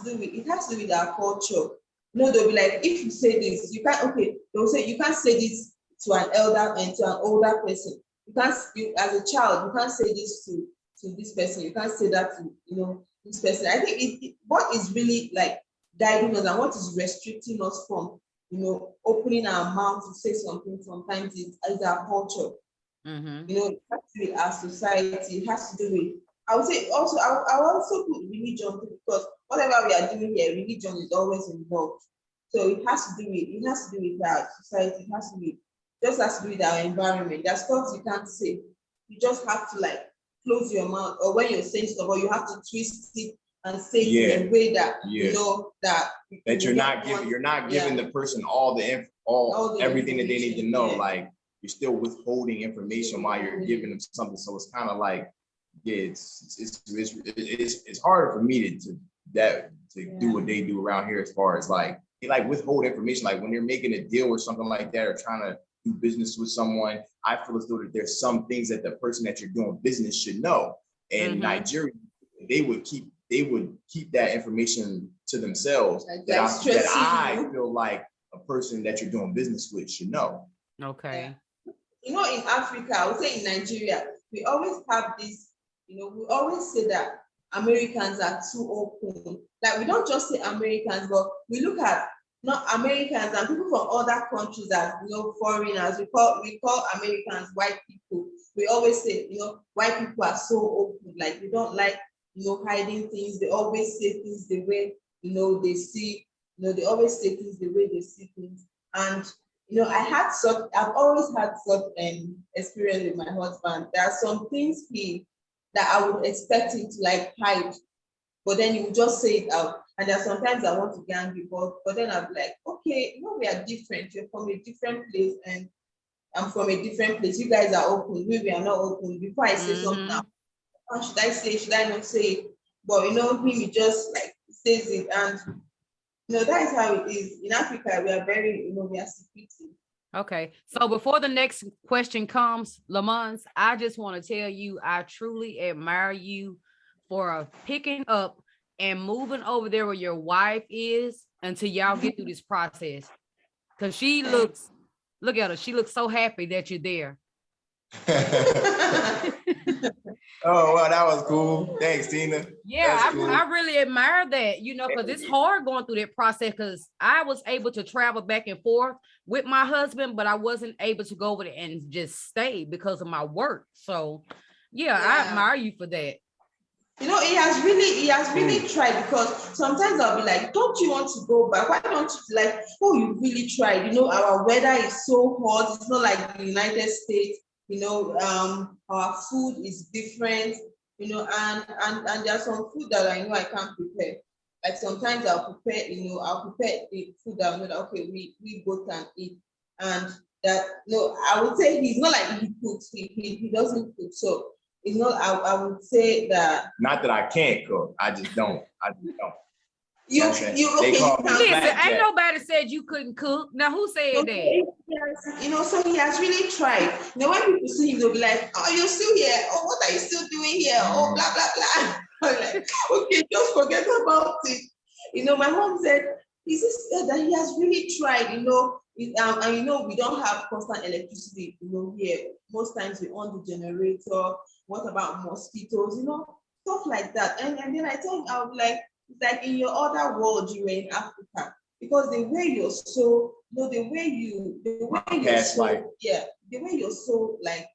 think it has to do with our culture. They'll be like, if you say this, you can't, they'll say, you can't say this to an elder and to an older person. As a child, you can't say this to this person. You can't say that to, this person. I think what is really, like, guiding us and what is restricting us from, opening our mouth to say something sometimes is our culture. It has to do with our society. It has to do with, I would say also, I would also put religion, because whatever we are doing here, religion is always involved. So it has to do with our society. It has to do with our environment. There's stuff you can't say. You just have to, like, close your mouth, or when you're saying stuff, or you have to twist it and say it in a way that that you're not giving the person all the everything that they need to know. Like, you're still withholding information while you're giving them something. So it's kind of like, it's harder for me to do what they do around here, as far as like they like withhold information. Like when they're making a deal or something like that, or trying to do business with someone, I feel as though that there's some things that the person that you're doing business should know. And Nigeria, they would keep that information to themselves, that I feel like a person that you're doing business with should know. Okay. In Africa, I would say in Nigeria, we always have this, we always say that Americans are too open. Like, we don't just say Americans, but we look at not Americans and people from other countries as, foreigners. We call Americans white people. We always say, white people are so open. Like, they don't like, hiding things. They always say things the way, they see, they always say things the way they see things. And, I've always had such an experience with my husband. There are some things that I would expect him to, like, hide, but then he would just say it out. And there are sometimes I want to get angry, but then I'm like, okay, we are different. You're from a different place, and I'm from a different place. You guys are open. We are not open. Before I say something now, should I say? Should I not say it? But he just, like, says it, and that is how it is. In Africa, we are very, we are secretive. Okay. So before the next question comes, Lamonz, I just want to tell you, I truly admire you for picking up and moving over there where your wife is until y'all get through this process. Because look at her. She looks so happy that you're there. Oh, well, that was cool. Thanks, Tina. Yeah, cool. I really admire that, because it's hard going through that process, because I was able to travel back and forth with my husband, but I wasn't able to go over there and just stay because of my work. So, yeah. I admire you for that. He has really tried, because sometimes I'll be like, don't you want to go back? Why don't you, like, oh, you really tried. Our weather is so hot. It's not like the United States. Our food is different, and there are some food that I know I can't prepare. Like, sometimes I'll prepare the food that I know that, okay, we both can eat. And that, I would say he's not like he cooks, he doesn't cook. So it's not, I would say that. Not that I can't cook, I just don't. Listen, ain't nobody said you couldn't cook. Now, who said that? So he has really tried. When people see him, they'll be like, oh, you're still here. Oh, what are you still doing here? Oh, blah, blah, blah. I'm like, okay, just forget about it. My mom said, he said that he has really tried, and we don't have constant electricity, here. Most times we on the generator. What about mosquitoes, stuff like that. And then I think I would like, it's like in your other world, you were in Africa, because the way you're so, the way you're so, yeah, the way you're so like,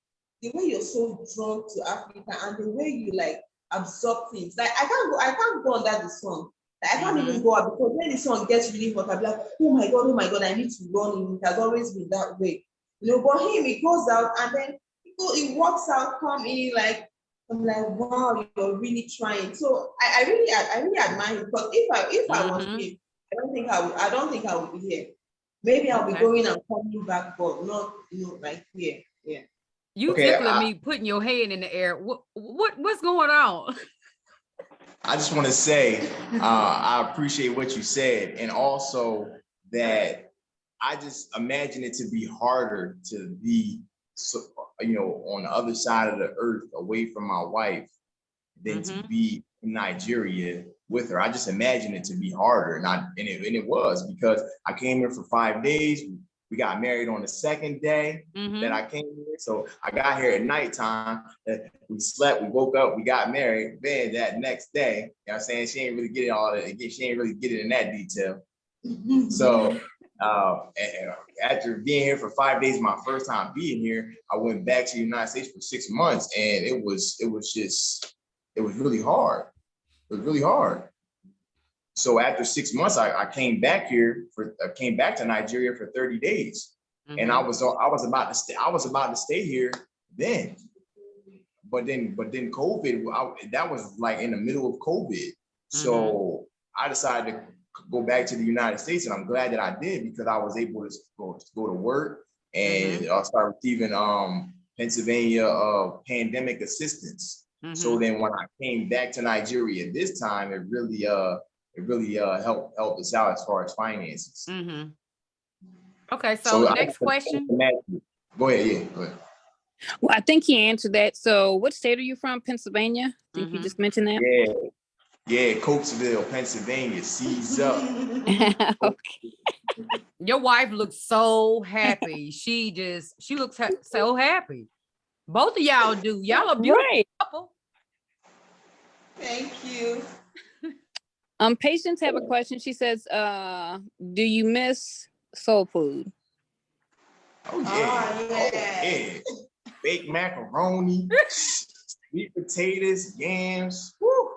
the way you're so drawn to Africa, and the way you like absorb things. Like I can't go under the sun. Like, I can't even go out, because when the sun gets really hot, I'll be like, oh my God, I need to run in. It has always been that way. But him, he goes out and then he walks out, come in, like, I'm like, wow, you're really trying. So I really admire him, because if I was him, I don't think I would be here. Maybe I'll be going and coming back, but not, like here. Yeah. You tickling me, putting your hand in the air. What's going on? I just want to say, I appreciate what you said, and also that I just imagine it to be harder to be, on the other side of the earth, away from my wife, than to be in Nigeria with her. I just imagine it to be harder, and it was, because I came here for 5 days. We got married on the second day that I came here. So I got here at nighttime. We slept, we woke up, we got married. Then that next day, you know what I'm saying? She ain't really get it all that. She ain't really get it in that detail. So after being here for 5 days, my first time being here, I went back to the United States for 6 months, and it was really hard. It was really hard. So after 6 months, I came back to Nigeria for 30 days, and I was about to stay here then, but then COVID. That was like in the middle of COVID, so I decided to go back to the United States, and I'm glad that I did, because I was able to go to work and start receiving Pennsylvania pandemic assistance. So then when I came back to Nigeria this time, it really helped us out as far as finances. Okay, so next question. Go ahead, yeah, go ahead. Well, I think he answered that. So what state are you from? Pennsylvania? I think you just mentioned that. Yeah, Cokesville, Pennsylvania. Seize up. Okay. Your wife looks so happy. She looks so happy. Both of y'all do. Y'all are beautiful couple. Thank you. Patience have a question. She says, do you miss soul food? Oh yeah. Baked macaroni, sweet potatoes, yams. Woo.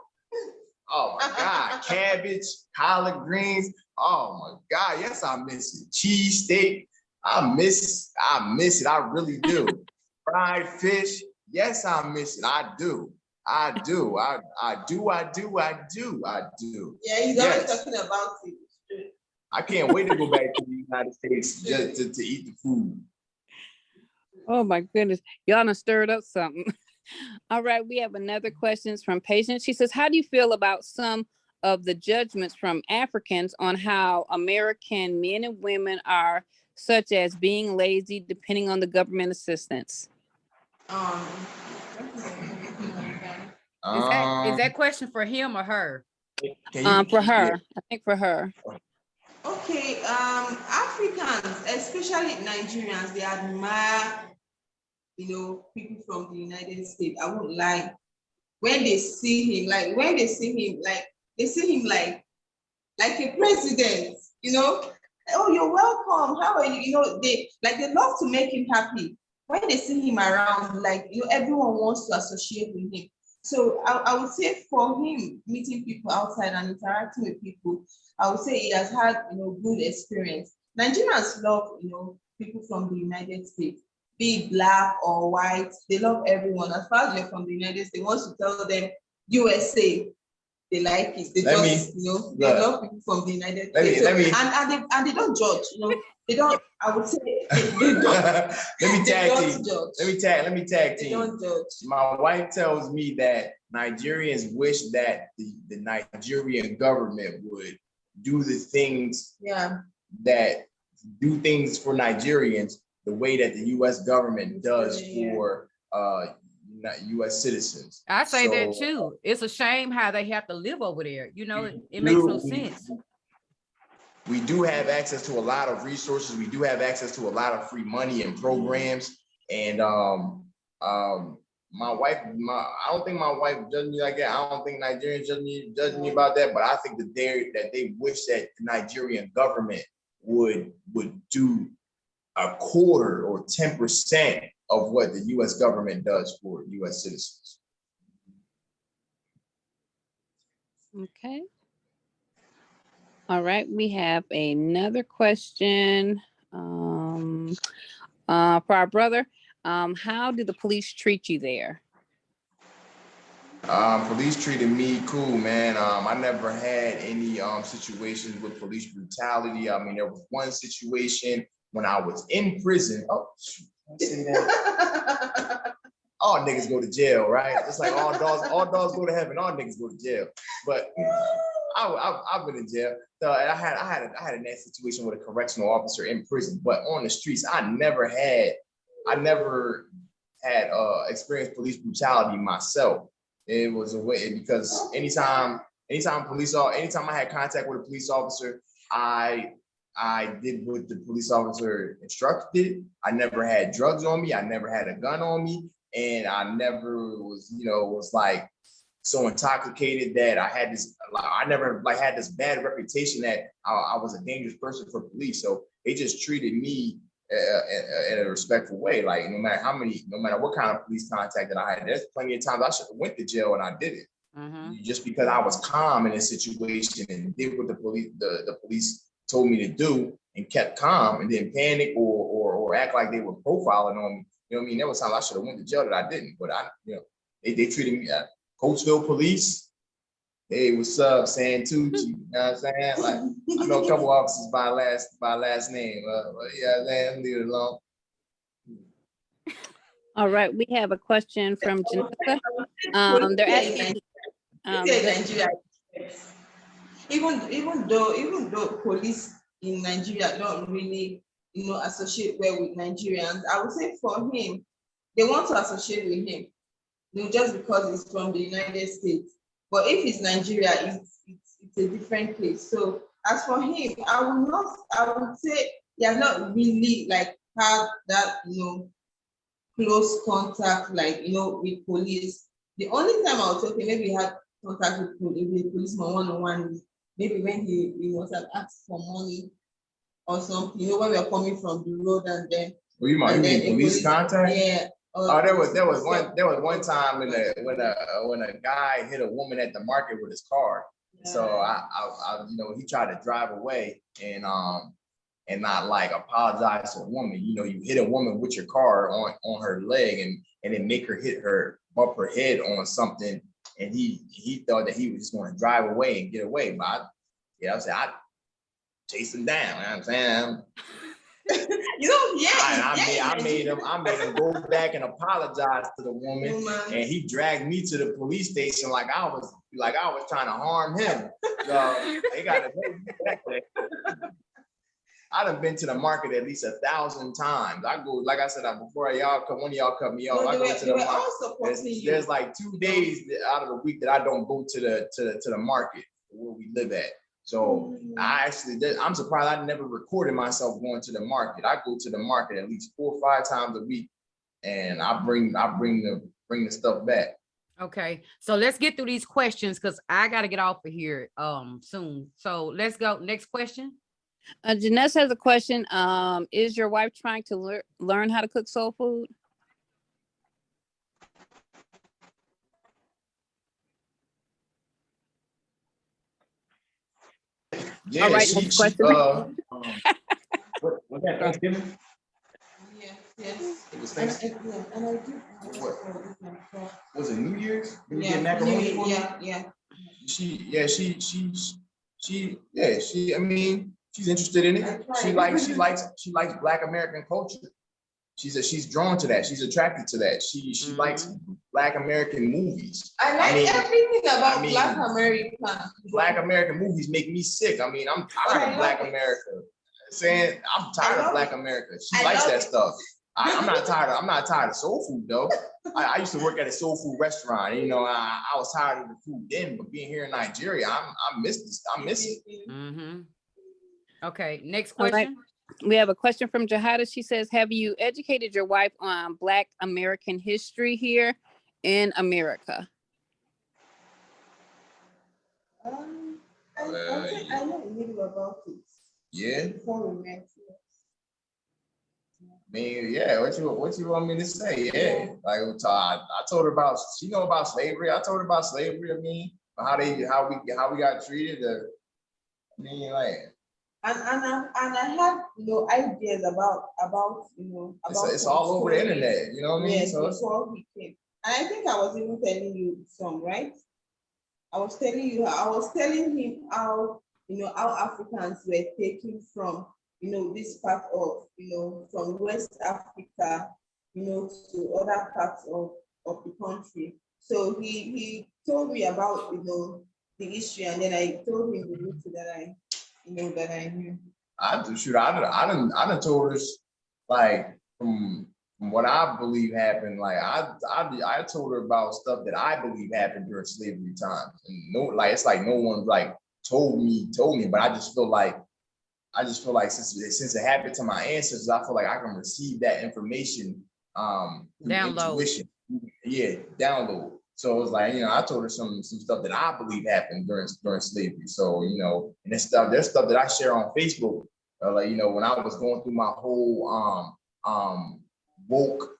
Oh my God, cabbage, collard greens. Oh my God, yes, I miss it. Cheese steak, I miss it. I really do. Fried fish, yes, I miss it. I do. I do. Yeah, he's always talking about it. I can't wait to go back to the United States just to eat the food. Oh my goodness, y'all done stirred up something. All right, we have another question from Patience. She says, how do you feel about some of the judgments from Africans on how American men and women are, such as being lazy, depending on the government assistance? Is that question for him or her? For her. I think for her. Okay, Africans, especially Nigerians, they admire, people from the United States. I won't lie. When they see him, they see him like a president, Oh, you're welcome. How are you? They love to make him happy. When they see him around, everyone wants to associate with him. So I would say for him, meeting people outside and interacting with people, I would say he has had, good experience. Nigerians love, people from the United States, be it black or white. They love everyone. As far as they're from the United States, they want to tell them USA. They like it. They they love people from the United States. And they don't judge, They don't, I would say, they don't. Let me tag team. They don't judge. My wife tells me that Nigerians wish that the Nigerian government would do the things that do things for Nigerians the way that the U.S. government does for U.S. citizens. I say that too. It's a shame how they have to live over there. It makes no sense. we do have access to a lot of resources. We do have access to a lot of free money and programs. And my wife, I don't think my wife judged me like that. I don't think Nigerians judge me about that. But I think that they wish that the Nigerian government would do a quarter or 10% of what the U.S. government does for U.S. citizens. Okay. All right, we have another question for our brother. How did the police treat you there? Police treated me cool, man. I never had any situations with police brutality. I mean, there was one situation when I was in prison. Oh, shoot, I say that. All niggas go to jail, right? It's like all dogs go to heaven. All niggas go to jail. But I've been in jail. So I had a nasty situation with a correctional officer in prison. But on the streets, I never had experienced police brutality myself. It was a way because anytime I had contact with a police officer, I did what the police officer instructed. I never had drugs on me. I never had a gun on me. And I never was like so intoxicated that I never had this bad reputation that I was a dangerous person for police. So they just treated me in a respectful way. Like no matter what kind of police contact that I had, there's plenty of times I should have went to jail and I didn't. Just because I was calm in a situation and did what the police told me to do and kept calm and didn't panic or act like they were profiling on me. You know what I mean? There was times I should have went to jail that I didn't, but they treated me at Coatesville Police. Hey, what's up, Santucci? You know what I'm saying? Like I know a couple officers by last name. Yeah, man, leave it alone. All right, we have a question from Janessa. They're asking. Nigeria. Even though police in Nigeria don't really associate well with Nigerians, I would say for him, they want to associate with him, just because he's from the United States. But if it's Nigeria, it's a different place. So as for him, I would say he has not really like had that close contact with police. The only time I would say, okay, maybe he had contact with policeman one-on-one is maybe when he must have asked for money or something, when we are coming from the road and then. Well, you mean police contact? Yeah. There was one time when a guy hit a woman at the market with his car. Yeah. So I he tried to drive away and not like apologize to a woman. You hit a woman with your car on her leg and then make her bump her head on something, and he thought that he was just going to drive away and get away. But I chased him down. You know what I'm saying? I made him go back and apologize to the woman, and he dragged me to the police station like I was trying to harm him. So they got to make me back there. I done been to the market at least 1,000 times. I go, like I said, before one of y'all cut me off. I go to the market. There's like 2 days out of the week that I don't go to the market where we live at. So I'm surprised I never recorded myself going to the market. I go to the market at least 4 or 5 times a week, and I bring the stuff back. Okay, so let's get through these questions because I got to get off of here soon. So let's go. Next question. Janessa has a question. Is your wife trying to learn how to cook soul food? Yeah, all right, next question. Was that Thanksgiving? Yes. It was Thanksgiving. And I do. What? Was it New Year's? Yeah. Yeah. I mean, she's interested in it. She likes Black American culture. She's drawn to that. She's attracted to that. She likes Black American movies. I like everything about Black American. Black American movies make me sick. I mean, I'm tired of Black America. I'm tired of Black America. She likes that stuff. I'm not tired of soul food though. I used to work at a soul food restaurant. I was tired of the food then, but being here in Nigeria, I miss it. Mm-hmm. Okay, next All right. question. We have a question from Jahada. She says, have you educated your wife on Black American history here in America? I think I know a little about it Yeah. before we met. I mean, yeah, what you want me to say? Yeah, like I told her about, she know about slavery. I told her about slavery. I mean, how we got treated. I mean, like And I have ideas about it's all over the internet. You know what I mean? Yes, So before he came. And I think I was even telling you some, right? I was telling him how how Africans were taken from this part of from West Africa to other parts of the country. So he told me about the history, and then I told him the little that I knew. I done told her like from what I believe happened. Like I told her about stuff that I believe happened during slavery times, and it's like no one like told me, but I just feel like since it happened to my ancestors, I feel like I can receive that information through Download. intuition. Yeah, download. So it was like, I told her some stuff that I believe happened during slavery. So, and there's stuff that I share on Facebook. Like, when I was going through my whole woke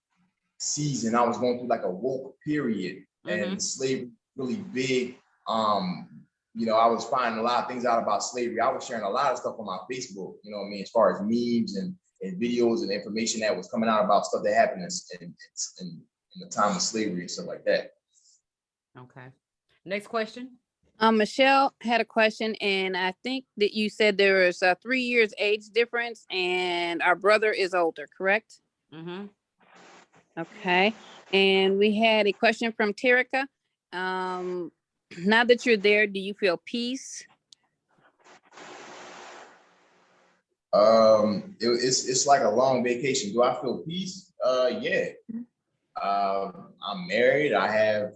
season, I was going through like a woke period, and slavery really big. I was finding a lot of things out about slavery. I was sharing a lot of stuff on my Facebook, what I mean, as far as memes and videos and information that was coming out about stuff that happened in the time of slavery and stuff like that. Okay. Next question. Michelle had a question, and I think that you said there was a 3 years age difference, and our brother is older, correct? Okay. And we had a question from Terica. Now that you're there, do you feel peace? It's like a long vacation. Do I feel peace? Yeah. I'm married. I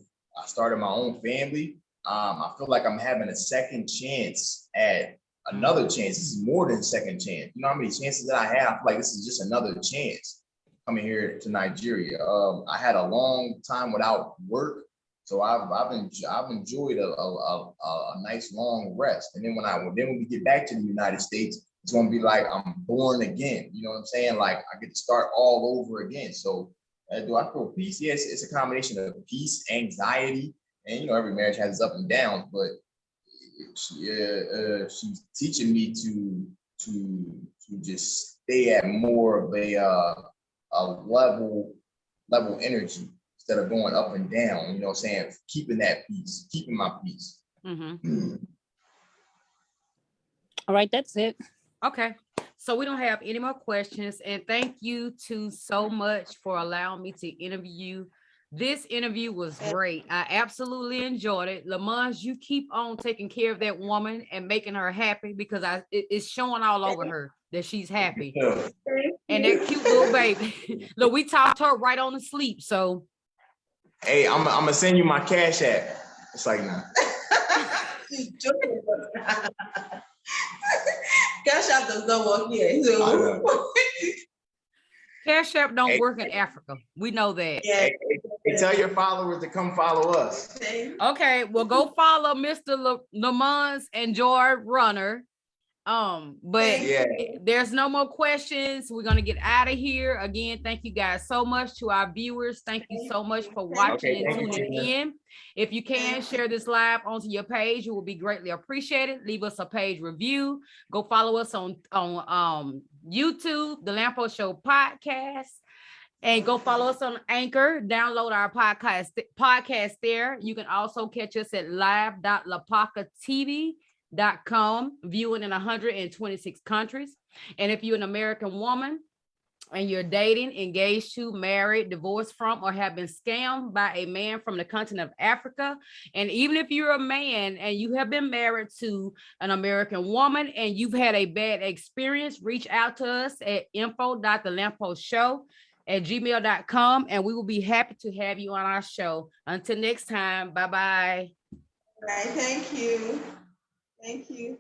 started my own family. I feel like I'm having a second chance at another chance. This is more than second chance. You know how many chances that I have? I feel like this is just another chance coming here to Nigeria. I had a long time without work, so I've enjoyed a nice long rest. And then when we get back to the United States, it's gonna be like I'm born again. You know what I'm saying? Like I get to start all over again. So do I feel peace? Yes, it's a combination of peace, anxiety, and every marriage has its up and downs. But she's teaching me to just stay at more of a level energy instead of going up and down. You know what I'm saying? Keeping that peace, keeping my peace. All right, that's it. Okay. So we don't have any more questions. And thank you two so much for allowing me to interview you. This interview was great. I absolutely enjoyed it. Lamonz, you keep on taking care of that woman and making her happy, because it's showing all over her that she's happy. And that cute little baby. Look, we talked her right on to sleep. So hey, I'm gonna send you my Cash App. It's like, nah. Cash App does not work here. So. Cash App don't work in Africa. We know that. Yeah. Hey, tell your followers to come follow us. Okay, well, go follow Mr. Lamonz and Joy Runner. But yeah, there's no more questions. We're gonna get out of here. Again, thank you guys so much to our viewers. Thank you so much for watching and tuning in. If you can share this live onto your page, it will be greatly appreciated. Leave us a page review. Go follow us on YouTube, the Lampo Show podcast, and go follow us on Anchor. Download our podcast there. You can also catch us at live.lapacatv.com, viewing in 126 countries. And if you're an American woman and you're dating, engaged to, married, divorced from, or have been scammed by a man from the continent of Africa, and even if you're a man and you have been married to an American woman and you've had a bad experience, reach out to us at info.thelamposhow@gmail.com, and we will be happy to have you on our show. Until next time, bye-bye. Right, thank you. Thank you.